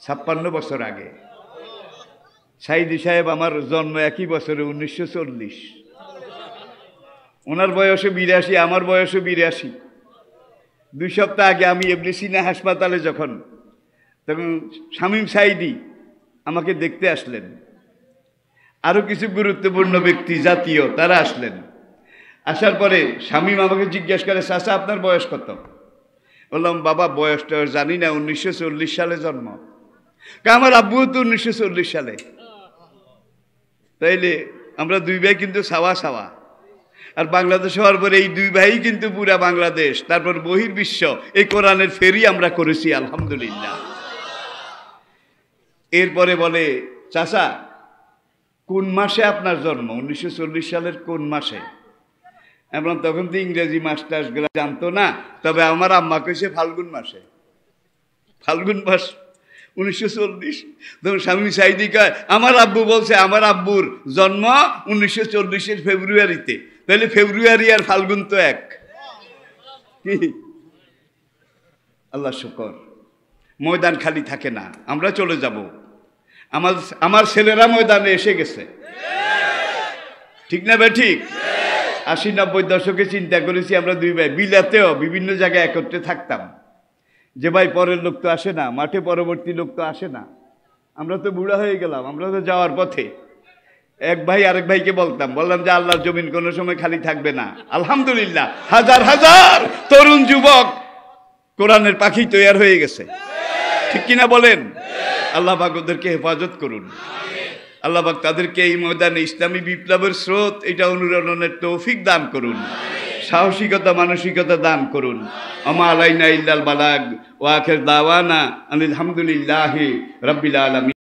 [SPEAKER 1] 56 বছর আগে। সাইদি সাহেব আমার জন্ম একই বছরে, 1940। ওনার বয়সে 82, আমার বয়সে 82। 2 সপ্তাহ আগে আমি এমনি সিনা হাসপাতালে তখন শামীম সাইদি আমাকে দেখতে আসলেন। আরো কিছু গুরুত্বপূর্ণ ব্যক্তি জাতীয় তারা আসলেন। আসার পরে শামীম আমাকে জিজ্ঞেস করে, চাচা আপনার বয়স কত? বললাম বাবা বয়সটা জানি না, 1940 সালে জন্ম। আমার আব্বু তো 1940 সালে। তাইলে আমরা 2 ভাই কিন্তু সাওয়া। আর বাংলাদেশ হওয়ার পরে এই 2 ভাই কিন্তু পুরা বাংলাদেশ, তারপর বহির্বিশ্ব, এই কোরআনের ফেরি আমরা করেছি, আলহামদুলিল্লাহ। এরপরে বলে, চাচা কোন মাসে আপনার জন্ম? 1940 সালের কোন মাসে? এবং তখন তো ইংরেজি মাস্টার্সগুলো জানতো না, তবে আমার আম্মা কইছে ফাল্গুন মাসে। ফাল্গুন মাস 1940। তখন শামীম সাইদি কয়, আমার আব্বু বলছে আমার আব্বুর জন্ম 1940 ফেব্রুয়ারিতে। তাহলে ফেব্রুয়ারি আর ফাল্গুন তো এক। কি আল্লাহ শুকর, ময়দান খালি থাকে না, আমরা চলে যাব। আমার ছেলেরা ময়দানে এসে গেছে, ঠিক না বে ঠিক? 80-90 দশকে চিন্তা করেছি আমরা 2 ভাই বিলাতেও বিভিন্ন জায়গায় একত্রে থাকতাম। যে ভাই পরের লোক তো আসে না, মাঠে পরবর্তী লোক তো আসে না, আমরা তো বুড়া হয়ে গেলাম, আমরা তো যাওয়ার পথে। এক ভাই আরেক ভাইকে বললাম যে আল্লাহর জমিন কোনো সময় খালি থাকবে না। আলহামদুলিল্লাহ, হাজার হাজার তরুণ যুবক কোরআনের পাখি তৈরি হয়ে গেছে, ঠিক কিনা বলেন? আল্লাহ পাক ওদেরকে হেফাজত করুন। আল্লাহ পাক তাদেরকে এই ময়দানে ইসলামী বিপ্লবের স্রোত এটা অনুরণনের তৌফিক দান করুন, সাহসিকতা, মানসিকতা দান করুন। আমা আলাইনা ইল্লাল বালাগ ওয়া আখির দাওয়ানা আলহামদুলিল্লাহি রাব্বিল আলামিন।